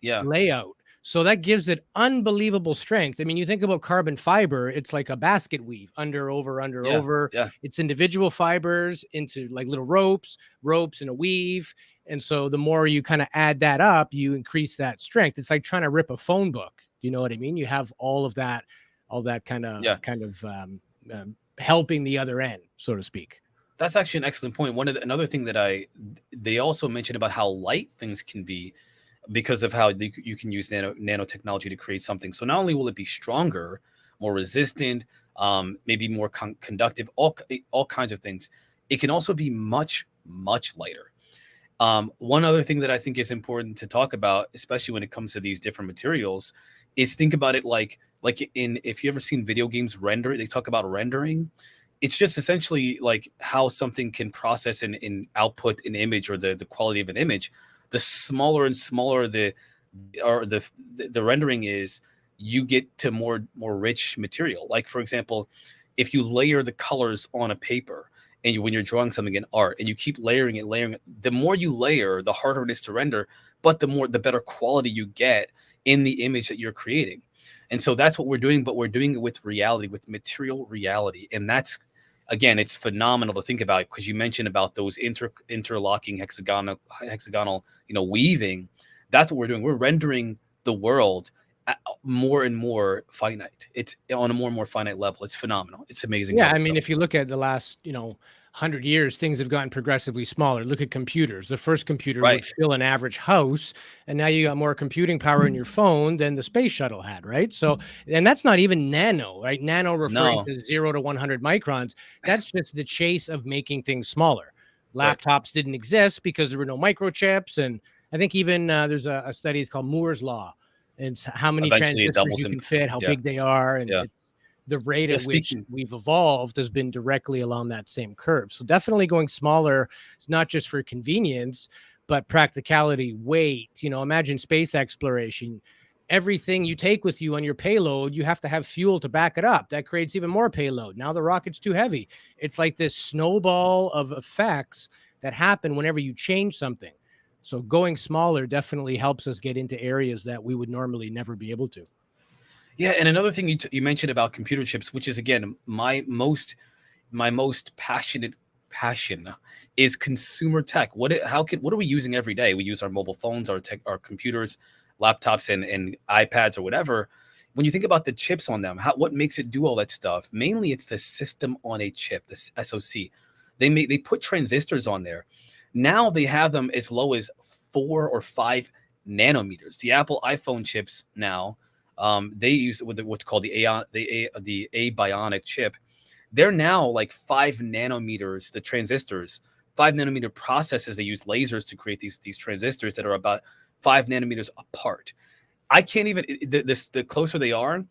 layout. So that gives it unbelievable strength. I mean, you think about carbon fiber, it's like a basket weave, under, over. Yeah. It's individual fibers into like little ropes in a weave. And so the more you kind of add that up, you increase that strength. It's like trying to rip a phone book. You know what I mean? You have all that kind of helping the other end, so to speak. That's actually an excellent point. Another thing that they also mentioned about how light things can be, because of how you can use nanotechnology to create something. So not only will it be stronger, more resistant, maybe more conductive, all kinds of things, it can also be much, much lighter. One other thing that I think is important to talk about, especially when it comes to these different materials, is think about it like if you ever seen video games render, they talk about rendering. It's just essentially like how something can process and output an image, or the quality of an image. The smaller and smaller the rendering is, you get to more rich material. Like, for example, if you layer the colors on a paper, and when you're drawing something in art, and you keep layering it, the more you layer, the harder it is to render, but the better quality you get in the image that you're creating. And so that's what we're doing, but we're doing it with reality, with material reality. And that's, again, it's phenomenal to think about, because you mentioned about those interlocking hexagonal, weaving. That's what we're doing. We're rendering the world more and more finite. It's on a more and more finite level. It's phenomenal. It's amazing Yeah, how I this mean, stuff if you works. look at the last, 100 years, things have gotten progressively smaller. Look at computers. The first computer would Right. fill an average house, and now you got more computing power in your phone than the space shuttle had, right? So, and that's not even nano, right? Nano referring No. to 0 to 100 microns. That's just the chase of making things smaller. Right. Laptops didn't exist because there were no microchips, and I think even there's a study, it's called Moore's law. It's how many Eventually, it transistors doubles you in. can fit, how Yeah. big they are, and Yeah. it's the rate Yeah. at which Speaking. we've evolved has been directly along that same curve. So definitely going smaller is not just for convenience, but practicality, weight. Imagine space exploration. Everything you take with you on your payload, you have to have fuel to back it up. That creates even more payload. Now the rocket's too heavy. It's like this snowball of effects that happen whenever you change something. So going smaller definitely helps us get into areas that we would normally never be able to. Yeah, and another thing you mentioned about computer chips, which is again my most passion is consumer tech. What are we using every day? We use our mobile phones, our computers, laptops, and iPads or whatever. When you think about the chips on them, what makes it do all that stuff? Mainly, it's the system on a chip, the SoC. They put transistors on there. Now they have them as low as 4 or 5 nanometers. The Apple iPhone chips now, they use with what's called the A Bionic chip. They're now like 5 nanometers, the transistors, 5 nanometer processes. They use lasers to create these transistors that are about 5 nanometers apart. I can't even the closer they are,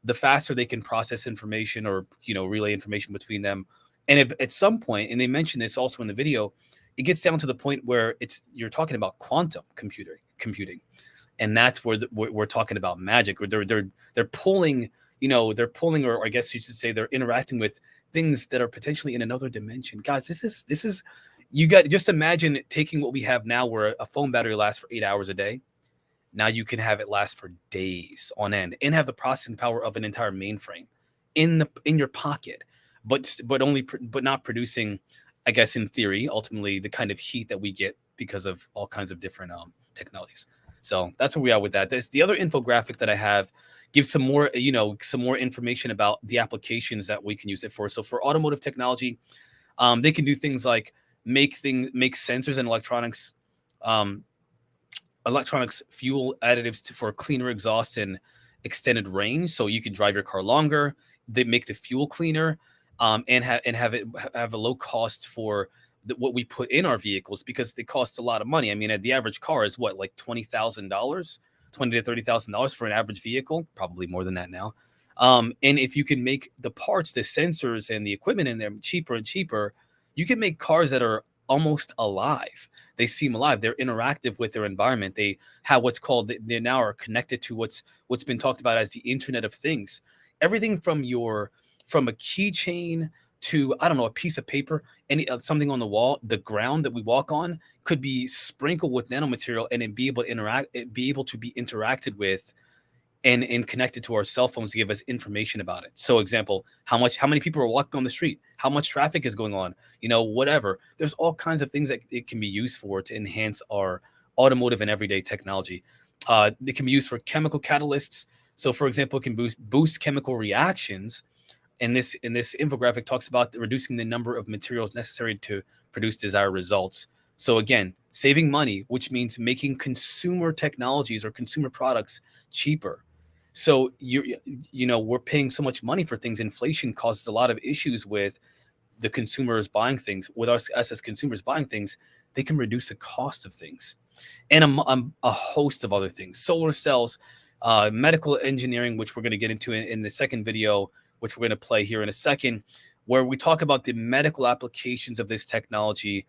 the faster they can process information or relay information between them. And if at some point, and they mentioned this also in the video, it gets down to the point where you're talking about quantum computing, and that's where we're talking about magic. Or they're pulling, or I guess you should say they're interacting with things that are potentially in another dimension. Guys, this is you got just imagine taking what we have now, where a phone battery lasts for 8 hours a day. Now you can have it last for days on end and have the processing power of an entire mainframe in your pocket, but not producing, I guess in theory, ultimately the kind of heat that we get because of all kinds of different technologies. So that's where we are with that. There's the other infographic that I have gives some more information about the applications that we can use it for. So for automotive technology, they can do things like make sensors and um, electronics fuel additives for cleaner exhaust and extended range, so you can drive your car longer. They make the fuel cleaner, and have a low cost for what we put in our vehicles, because they cost a lot of money. I mean, the average car is what, like $20,000, $20,000 to $30,000 for an average vehicle, probably more than that now. And if you can make the parts, the sensors, and the equipment in them cheaper and cheaper, you can make cars that are almost alive. They seem alive. They're interactive with their environment. They have what's called, they now are connected to what's been talked about as the Internet of Things. Everything from a keychain to, I don't know, a piece of paper, something on the wall, the ground that we walk on could be sprinkled with nanomaterial, and it be able to be interacted with and connected to our cell phones to give us information about it. So example, how many people are walking on the street, how much traffic is going on, whatever. There's all kinds of things that it can be used for to enhance our automotive and everyday technology. It can be used for chemical catalysts. So for example, it can boost chemical reactions. And this infographic talks about reducing the number of materials necessary to produce desired results. So again, saving money, which means making consumer technologies or consumer products cheaper. So we're paying so much money for things. Inflation causes a lot of issues with the consumers buying things. With us as consumers buying things, they can reduce the cost of things, and a host of other things. Solar cells, medical engineering, which we're going to get into in the second video, which we're going to play here in a second, where we talk about the medical applications of this technology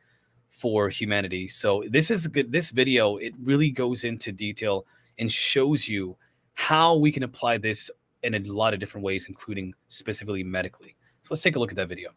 for humanity. So this is good. This video, it really goes into detail and shows you how we can apply this in a lot of different ways, including specifically medically. So let's take a look at that video.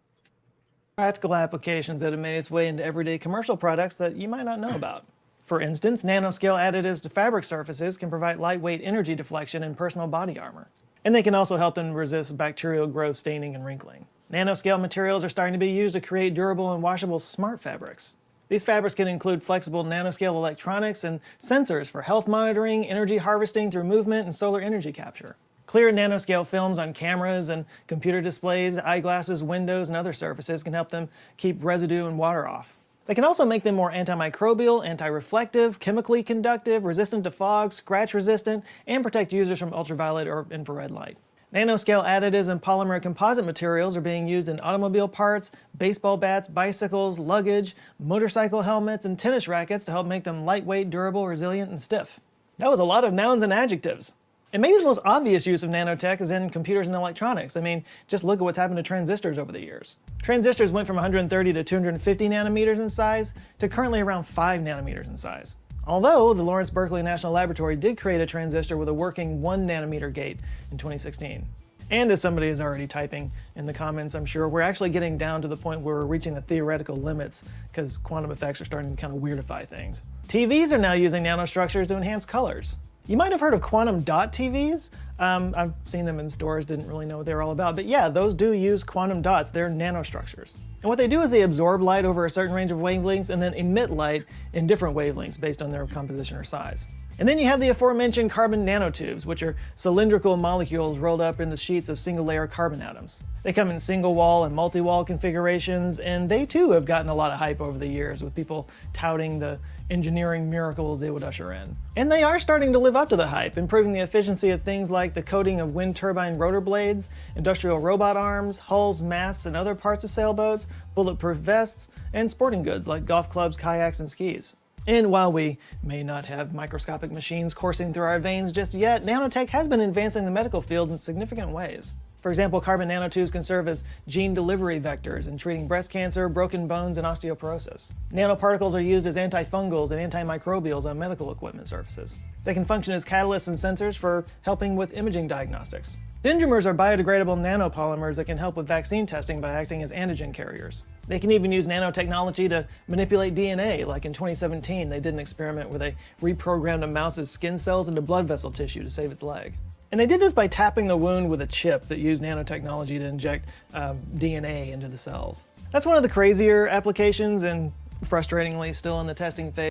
Practical applications that have made its way into everyday commercial products that you might not know about. For instance, nanoscale additives to fabric surfaces can provide lightweight energy deflection in personal body armor. And they can also help them resist bacterial growth, staining, and wrinkling. Nanoscale materials are starting to be used to create durable and washable smart fabrics. These fabrics can include flexible nanoscale electronics and sensors for health monitoring, energy harvesting through movement, and solar energy capture. Clear nanoscale films on cameras and computer displays, eyeglasses, windows, and other surfaces can help them keep residue and water off. They can also make them more antimicrobial, anti-reflective, chemically conductive, resistant to fog, scratch resistant, and protect users from ultraviolet or infrared light. Nanoscale additives and polymer composite materials are being used in automobile parts, baseball bats, bicycles, luggage, motorcycle helmets, and tennis rackets to help make them lightweight, durable, resilient, and stiff. That was a lot of nouns and adjectives. And maybe the most obvious use of nanotech is in computers and electronics. I mean, just look at what's happened to transistors over the years. Transistors went from 130 to 250 nanometers in size to currently around 5 nanometers in size. Although the Lawrence Berkeley National Laboratory did create a transistor with a working 1 nanometer gate in 2016. And as somebody is already typing in the comments, I'm sure, we're actually getting down to the point where we're reaching the theoretical limits because quantum effects are starting to kind of weirdify things. TVs are now using nanostructures to enhance colors. You might have heard of quantum dot TVs. I've seen them in stores, didn't really know what they were all about. But yeah, those do use quantum dots. They're nanostructures. And what they do is they absorb light over a certain range of wavelengths and then emit light in different wavelengths based on their composition or size. And then you have the aforementioned carbon nanotubes, which are cylindrical molecules rolled up into sheets of single-layer carbon atoms. They come in single-wall and multi-wall configurations, and they too have gotten a lot of hype over the years, with people touting the engineering miracles they would usher in. And they are starting to live up to the hype, improving the efficiency of things like the coating of wind turbine rotor blades, industrial robot arms, hulls, masts, and other parts of sailboats, bulletproof vests, and sporting goods like golf clubs, kayaks, and skis. And while we may not have microscopic machines coursing through our veins just yet, nanotech has been advancing the medical field in significant ways. For example, carbon nanotubes can serve as gene delivery vectors in treating breast cancer, broken bones, and osteoporosis. Nanoparticles are used as antifungals and antimicrobials on medical equipment surfaces. They can function as catalysts and sensors for helping with imaging diagnostics. Dendrimers are biodegradable nanopolymers that can help with vaccine testing by acting as antigen carriers. They can even use nanotechnology to manipulate DNA, like in 2017 they did an experiment where they reprogrammed a mouse's skin cells into blood vessel tissue to save its leg. And they did this by tapping the wound with a chip that used nanotechnology to inject DNA into the cells. That's one of the crazier applications and frustratingly still in the testing phase.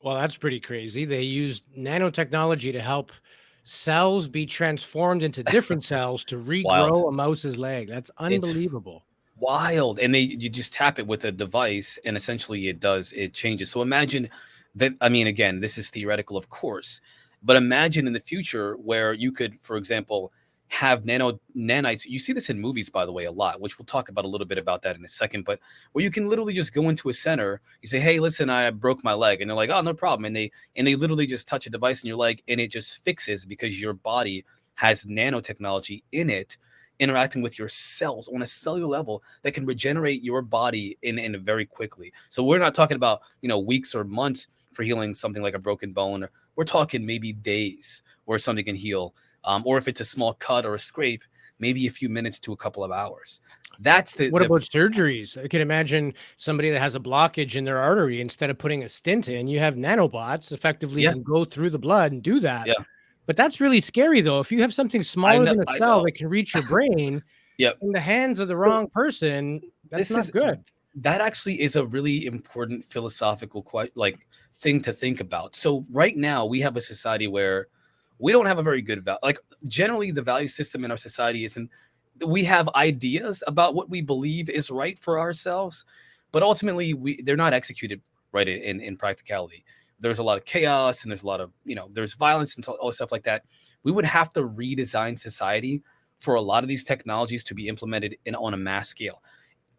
Well, that's pretty crazy. They used nanotechnology to help cells be transformed into different cells to Wild. regrow a mouse's leg. That's unbelievable. Wild. And you just tap it with a device and essentially it changes. So imagine that, I mean, again, this is theoretical, of course, but imagine in the future where you could, for example, have nanites. You see this in movies, by the way, a lot, which we'll talk about a little bit about that in a second, but where you can literally just go into a center, you say, hey, listen, I broke my leg. And they're like, oh, no problem. And they literally just touch a device in your leg and it just fixes because your body has nanotechnology in it, interacting with your cells on a cellular level that can regenerate your body in very quickly. So we're not talking about, weeks or months for healing something like a broken bone. We're talking maybe days where something can heal. Or if it's a small cut or a scrape, maybe a few minutes to a couple of hours. That's what about surgeries? I can imagine somebody that has a blockage in their artery, instead of putting a stent in, you have nanobots effectively can go through the blood and do that. Yeah. But that's really scary, though. If you have something smaller than a cell that can reach your brain in the hands of the wrong person, that's not good. That actually is a really important philosophical thing to think about. So right now we have a society where we don't have a very good generally the value system in our society isn't. We have ideas about what we believe is right for ourselves, but ultimately they're not executed right in practicality. There's a lot of chaos and there's a lot of, there's violence and all stuff like that. We would have to redesign society for a lot of these technologies to be implemented on a mass scale.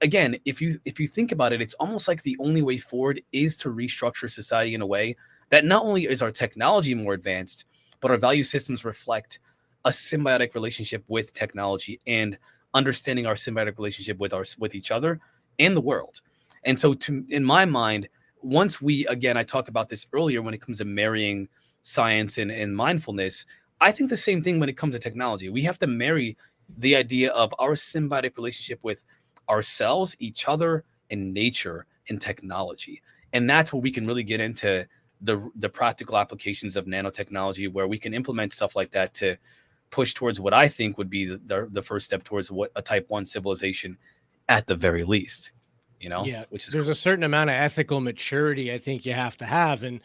Again, if you think about it, it's almost like the only way forward is to restructure society in a way that not only is our technology more advanced, but our value systems reflect a symbiotic relationship with technology and understanding our symbiotic relationship with each other and the world. And so in my mind, once I talked about this earlier when it comes to marrying science and mindfulness, I think the same thing when it comes to technology. We have to marry the idea of our symbiotic relationship with ourselves, each other, and nature and technology. And that's where we can really get into the practical applications of nanotechnology, where we can implement stuff like that to push towards what I think would be the first step towards what a type 1 civilization at the very least. you know, Yeah, which is there's cool. a certain amount of ethical maturity I think you have to have, and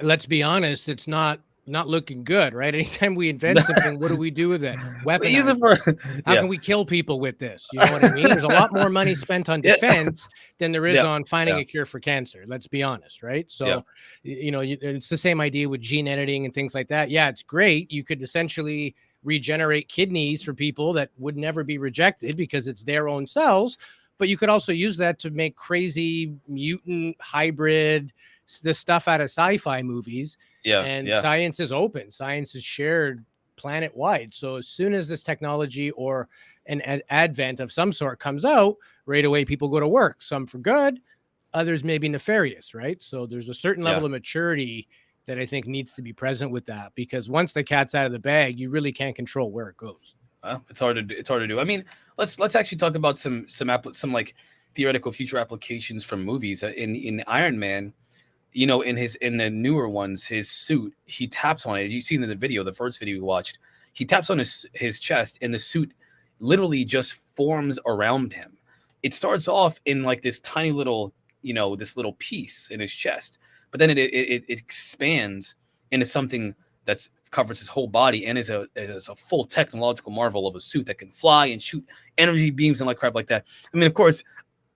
let's be honest, it's not looking good, right? Anytime we invent something, what do we do with it? We use Weaponize it for it. How yeah. can we kill people with this? You know what I mean? There's a lot more money spent on Yeah. defense than there is Yeah. on finding Yeah. a cure for cancer. Let's be honest, right? Yeah. So, it's the same idea with gene editing and things like that. Yeah, it's great. You could essentially regenerate kidneys for people that would never be rejected because it's their own cells. But you could also use that to make crazy mutant hybrid, the stuff out of sci-fi movies. Yeah. And Yeah. science is open, science is shared planet wide. So as soon as this technology or an advent of some sort comes out, right away people go to work, some for good, others may be nefarious, right? So there's a certain Yeah. level of maturity that I think needs to be present with that, because once the cat's out of the bag, you really can't control where it goes. Well, it's hard to do. It's hard to do. I mean, let's actually talk about some like theoretical future applications from movies. In Iron Man, you know, in the newer ones, his suit, he taps on it. You seen in the video, the first video we watched, he taps on his chest, and the suit literally just forms around him. It starts off in like this tiny little, you know, this little piece in his chest, but then it expands into something that's covers his whole body and is a full technological marvel of a suit that can fly and shoot energy beams and like crap like that. I mean, of course,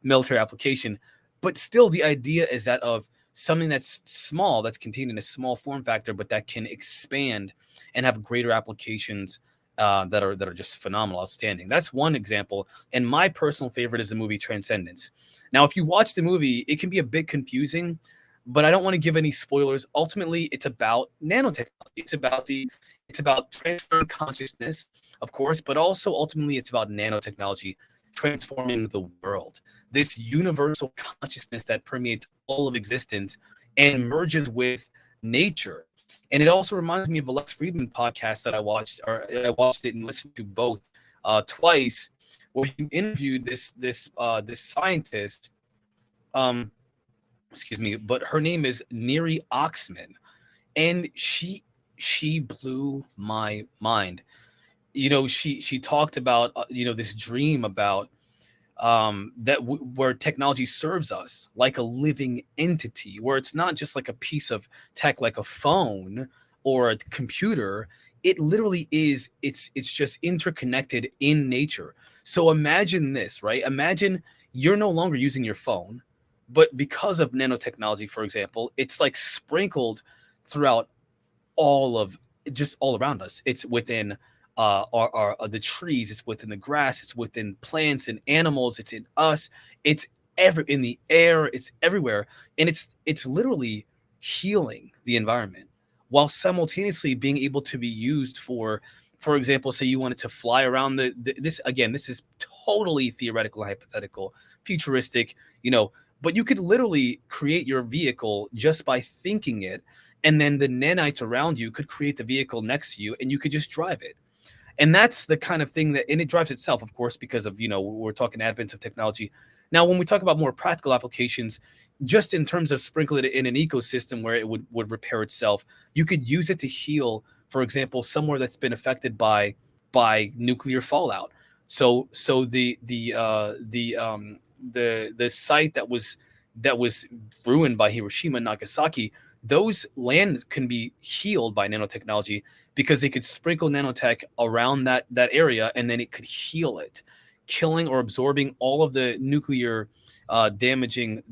military application, but still the idea is that of something that's small, that's contained in a small form factor, but that can expand and have greater applications that are just phenomenal, outstanding. That's one example. And my personal favorite is the movie Transcendence. Now, if you watch the movie, it can be a bit confusing, but I don't want to give any spoilers. Ultimately, it's about nanotechnology. It's about transferring consciousness, of course, but also ultimately it's about nanotechnology transforming the world. This universal consciousness that permeates all of existence and merges with nature. And it also reminds me of a Lex Friedman podcast that I watched, or I watched it and listened to both twice, where he interviewed this scientist. Excuse me, but her name is Neri Oxman, and she blew my mind. You know, she talked about you know, this dream about where technology serves us like a living entity, where it's not just like a piece of tech like a phone or a computer. It literally is, it's just interconnected in nature. So imagine this, right? Imagine you're no longer using your phone, but because of nanotechnology, for example, it's like sprinkled throughout all of, just all around us. It's within our the trees, it's within the grass, it's within plants and animals, it's in us, it's in the air, it's everywhere, and it's literally healing the environment while simultaneously being able to be used for example, say you wanted to fly around this, again, this is totally theoretical, hypothetical, futuristic, you know, but you could literally create your vehicle just by thinking it, and then the nanites around you could create the vehicle next to you, and you could just drive it. And that's the kind of thing that, and it drives itself, of course, because of, you know, we're talking advent of technology. Now, when we talk about more practical applications, just in terms of sprinkling it in an ecosystem where it would repair itself, you could use it to heal, for example, somewhere that's been affected by nuclear fallout. So the site that was ruined by Hiroshima and Nagasaki, those lands can be healed by nanotechnology because they could sprinkle nanotech around that area, and then it could heal it, killing or absorbing all of the nuclear damaging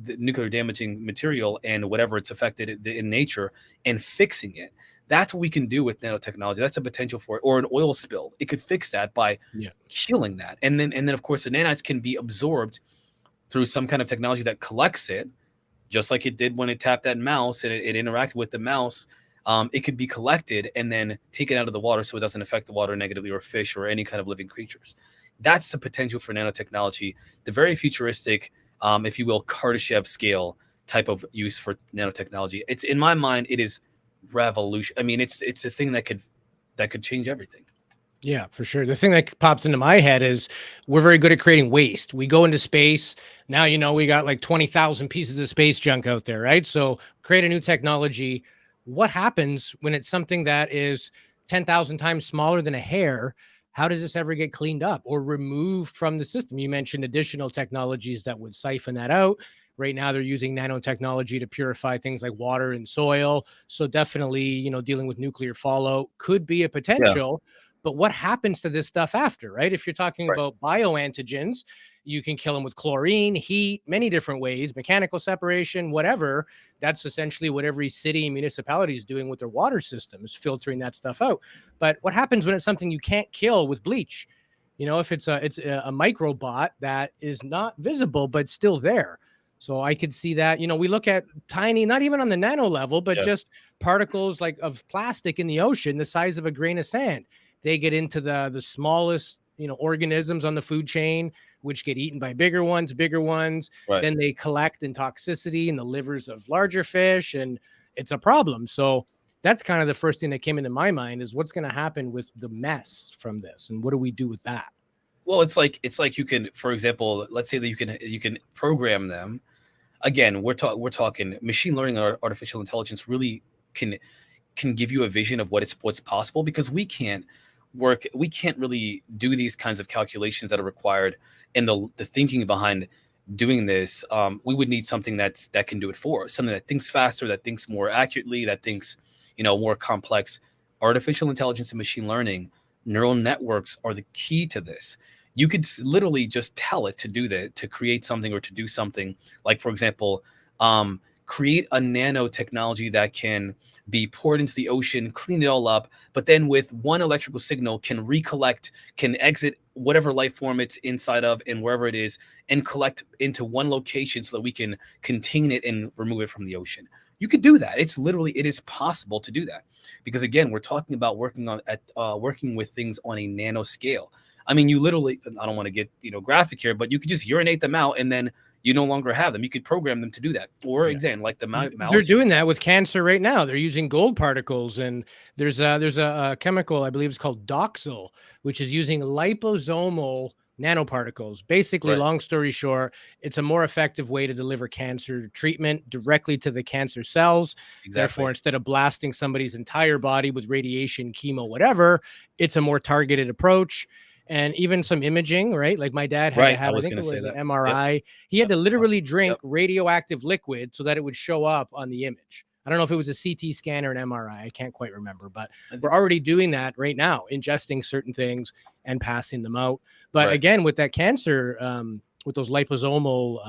material and whatever it's affected in nature, and fixing it. That's what we can do with nanotechnology. That's a potential for it. Or an oil spill, it could fix that by healing that. And then of course the nanites can be absorbed through some kind of technology that collects it, just like it did when it tapped that mouse and it interacted with the mouse. It could be collected and then taken out of the water so it doesn't affect the water negatively, or fish, or any kind of living creatures. That's the potential for nanotechnology, the very futuristic, if you will, Kardashev scale type of use for nanotechnology. It's, in my mind, it is revolution. I mean, it's a thing that could change everything. Yeah, for sure. The thing that pops into my head is we're very good at creating waste. We go into space. Now, you know, we got like 20,000 pieces of space junk out there, right? So create a new technology. What happens when it's something that is 10,000 times smaller than a hair? how does this ever get cleaned up or removed from the system? You mentioned additional technologies that would siphon that out. Right now, they're using nanotechnology to purify things like water and soil. So definitely, dealing with nuclear fallout could be a Yeah. potential. But what happens to this stuff after, right? If you're talking Right. about bioantigens, you can kill them with chlorine, heat, many different ways, mechanical separation, whatever. That's essentially what every city and municipality is doing with their water system, is filtering that stuff out. But what happens when it's something you can't kill with bleach? If it's a microbot that is not visible but still there. So I could see that. We look at tiny, not even on the nano level, but Yeah. just particles like of plastic in the ocean, the size of a grain of sand. They get into the smallest, organisms on the food chain, which get eaten by bigger ones. Right. Then they collect in toxicity in the livers of larger fish, and it's a problem. So that's kind of the first thing that came into my mind, is what's going to happen with the mess from this, and what do we do with that? Well, it's like you can, for example, let's say that you can program them. Again, we're talking machine learning or artificial intelligence really can give you a vision of what's possible, because we can't really do these kinds of calculations that are required, and the thinking behind doing this. We would need something that can do it for us, something that thinks faster, that thinks more accurately, that thinks more complex. Artificial intelligence and machine learning, neural networks are the key to this. You could literally just tell it to do that, to create something or to do something. Like, for example, create a nanotechnology that can be poured into the ocean, clean it all up, but then with one electrical signal can can exit whatever life form it's inside of and wherever it is, and collect into one location so that we can contain it and remove it from the ocean. You could do that. It is possible to do that, because again, we're talking about working with things on a nano scale. I mean, you literally, I don't want to get, graphic here, but you could just urinate them out and then you no longer have them. You could program them to do that. Or Yeah. again, like the They're mouse. doing that with cancer right now. They're using gold particles, and there's a chemical, I believe it's called Doxil, which is using liposomal nanoparticles. Basically, Right. long story short, it's a more effective way to deliver cancer treatment directly to the cancer cells. Therefore, Exactly. instead of blasting somebody's entire body with radiation, chemo, whatever, it's a more targeted approach. And even some imaging, right? Like my dad had to Right. I have, I was think going it to say was an that. Yep. MRI. He had Yep. to literally Yep. drink radioactive liquid so that it would show up on the image. I don't know if it was a CT scan or an MRI. I can't quite remember, but we're already doing that right now, ingesting certain things and passing them out. But Right. again, with that cancer, with those liposomal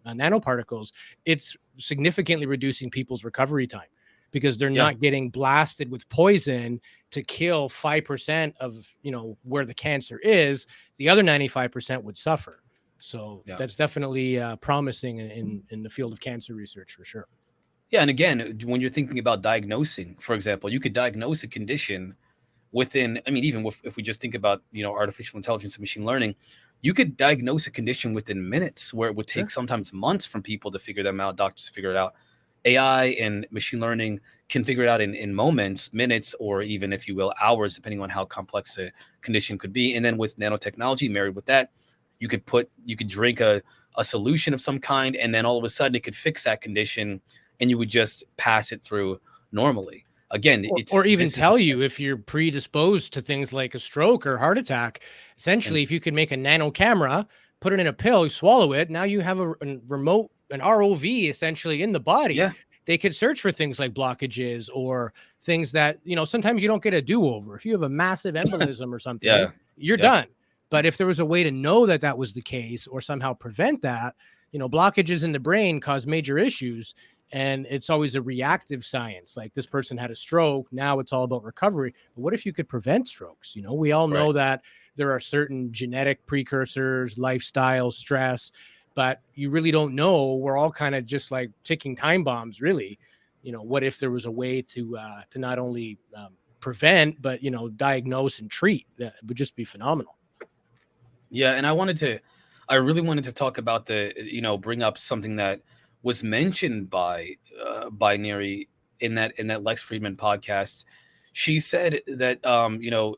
nanoparticles, it's significantly reducing people's recovery time, because they're Yeah. not getting blasted with poison to kill 5% of, where the cancer is. The other 95% would suffer. So Yeah. that's definitely promising in the field of cancer research, for sure. Yeah. And again, when you're thinking about diagnosing, for example, you could diagnose a condition within, I mean, even if we just think about, artificial intelligence and machine learning, you could diagnose a condition within minutes, where it would take Sure. sometimes months from people to figure them out, doctors to figure it out. AI and machine learning can figure it out in moments, minutes, or even, if you will, hours, depending on how complex a condition could be. And then with nanotechnology married with that, you could drink a solution of some kind, and then all of a sudden it could fix that condition, and you would just pass it through normally. Again, Or even this is the tell you potential. if you're predisposed to things like a stroke or heart attack. And Essentially, if you could make a nano camera, put it in a pill, you swallow it, now you have a remote, an ROV essentially in the body. yeah, They could search for things like blockages or things that, sometimes you don't get a do-over. If you have a massive embolism or something, yeah, you're yeah, done. But if there was a way to know that that was the case or somehow prevent that, blockages in the brain cause major issues. And it's always a reactive science. Like, this person had a stroke. Now it's all about recovery. But what if you could prevent strokes? We all right. know that there are certain genetic precursors, lifestyle, stress, but you really don't know. We're all kind of just like ticking time bombs, really. What if there was a way to not only prevent, but diagnose and treat? That would just be phenomenal. Yeah, and I really wanted to talk about bring up something that was mentioned by Neri in that Lex Friedman podcast. She said that,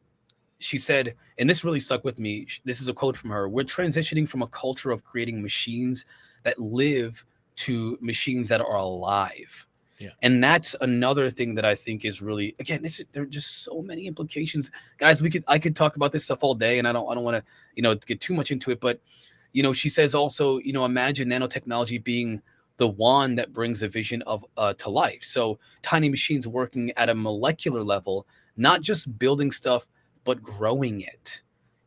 she said, and this really stuck with me. This is a quote from her: "We're transitioning from a culture of creating machines that live to machines that are alive." Yeah. And that's another thing that I think is really, again, there are just so many implications, guys. I could talk about this stuff all day, and I don't want to, get too much into it. But, she says also, imagine nanotechnology being the wand that brings a vision of to life. So tiny machines working at a molecular level, not just building stuff, but growing it,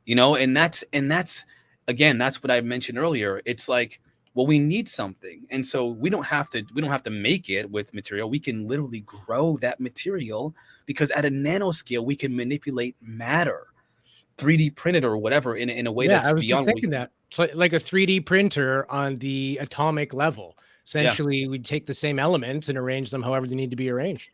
and that's again, that's what I mentioned earlier. It's like, well, we need something, and so we don't have to make it with material. We can literally grow that material, because at a nanoscale we can manipulate matter, 3D printed or whatever, in a way Yeah, I that's was just beyond what we thinking can. that. It's like a 3D printer on the atomic level. Yeah. Essentially, we'd take the same elements and arrange them however they need to be arranged.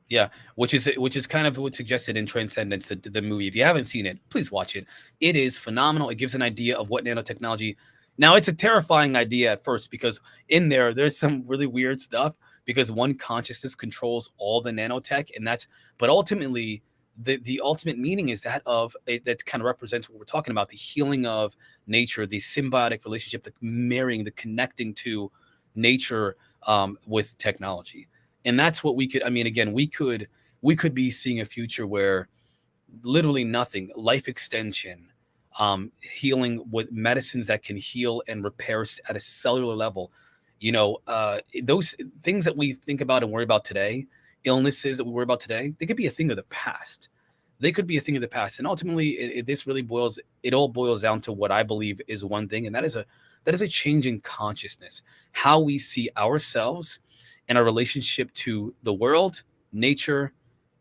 Yeah, which is kind of what's suggested in Transcendence, the movie. If you haven't seen it, please watch it. It is phenomenal. It gives an idea of what nanotechnology. Now, it's a terrifying idea at first, because in there's some really weird stuff, because one consciousness controls all the nanotech, but ultimately the ultimate meaning is that of it, that kind of represents what we're talking about, the healing of nature, the symbiotic relationship, the marrying, the connecting to nature, with technology. And that's what we could, I mean, again, we could be seeing a future where literally nothing, life extension, healing with medicines that can heal and repair at a cellular level. Those things that we think about and worry about today, illnesses that we worry about today, they could be a thing of the past. They could be a thing of the past. And ultimately, it all boils down to what I believe is one thing, and that is a change in consciousness, how we see ourselves and our relationship to the world, nature,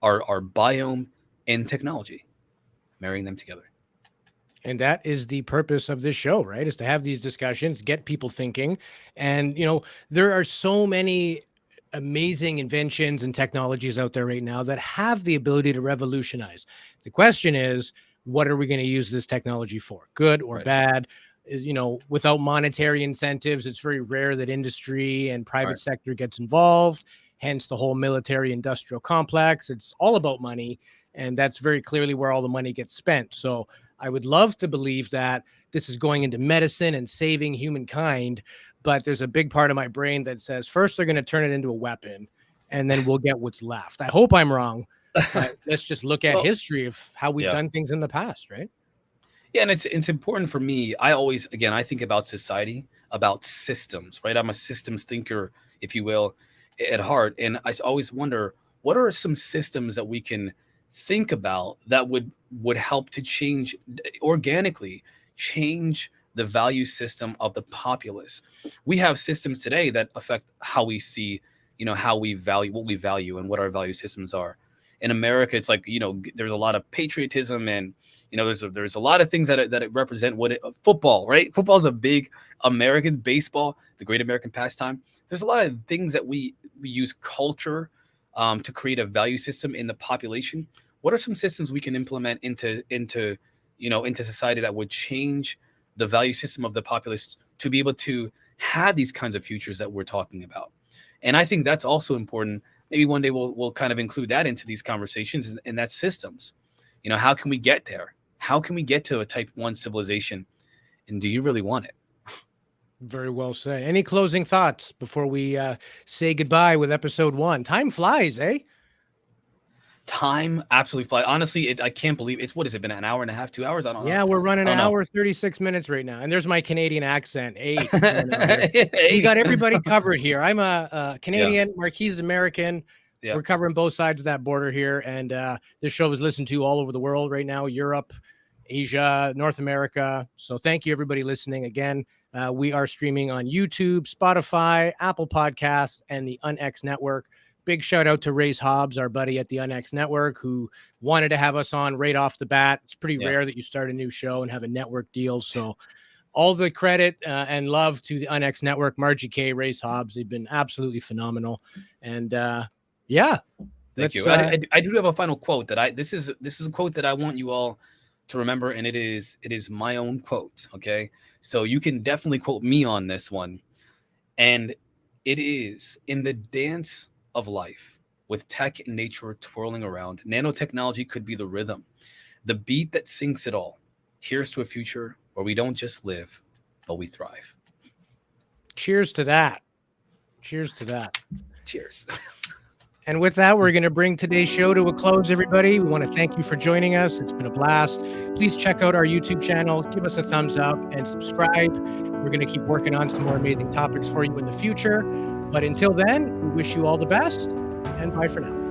our biome, and technology, marrying them together. And that is the purpose of this show, right? Is to have these discussions, get people thinking. And, there are so many amazing inventions and technologies out there right now that have the ability to revolutionize. The question is, what are we going to use this technology for? Good or Right. bad? Without monetary incentives, it's very rare that industry and private Right. sector gets involved. Hence the whole military industrial complex. It's all about money. And that's very clearly where all the money gets spent. So I would love to believe that this is going into medicine and saving humankind, but there's a big part of my brain that says first they're going to turn it into a weapon, and then we'll get what's left. I hope I'm wrong, but let's just look at Well, history of how we've yeah. done things in the past, right? Yeah, and it's important for me. I think about society, about systems, right? I'm a systems thinker, if you will, at heart, and always wonder, what are some systems that we can think about that would help to change, organically change the value system of the populace. We have systems today that affect how we see, how we value, what we value, and what our value systems are. In America, it's like, there's a lot of patriotism, and there's a lot of things that it represent football, right? Football is a big American, baseball, the great American pastime. There's a lot of things that we use culture, to create a value system in the population. What are some systems we can implement into society that would change the value system of the populace to be able to have these kinds of futures that we're talking about? And I think that's also important. Maybe one day we'll kind of include that into these conversations, and that's systems. How can we get there? How can we get to a type 1 civilization? And do you really want it? Very well said. Any closing thoughts before we say goodbye with episode 1? Time flies, eh? Time absolutely flies. Honestly, I can't believe it's, what has it been, an hour and a half, 2 hours? I don't know. Yeah, we're running I an don't know. hour, 36 minutes right now. And there's my Canadian accent. Hey, going on here. We Hey. got everybody covered here. I'm a Yeah. Canadian, Marquise American. Yeah. We're covering both sides of that border here. And this show is listened to all over the world right now, Europe, Asia, North America. So thank you, everybody listening. Again, we are streaming on YouTube, Spotify, Apple Podcasts, and the UnX Network. Big shout out to Race Hobbs, our buddy at the UnX Network, who wanted to have us on right off the bat. It's pretty Yeah. rare that you start a new show and have a network deal. So all the credit and love to the UnX Network, Margie K, Race Hobbs. They've been absolutely phenomenal. And yeah. Thank you. I do have a final quote this is a quote that I want you all to remember, and it is my own quote. Okay. So you can definitely quote me on this one. And it is, in the dance of life, with tech and nature twirling around, nanotechnology could be the rhythm, the beat that syncs it all. Here's to a future where we don't just live, but we thrive. Cheers to that. Cheers to that. Cheers. And with that, we're going to bring today's show to a close, everybody. We want to thank you for joining us. It's been a blast. Please check out our YouTube channel, give us a thumbs up, and subscribe. We're going to keep working on some more amazing topics for you in the future. But until then, we wish you all the best, and bye for now.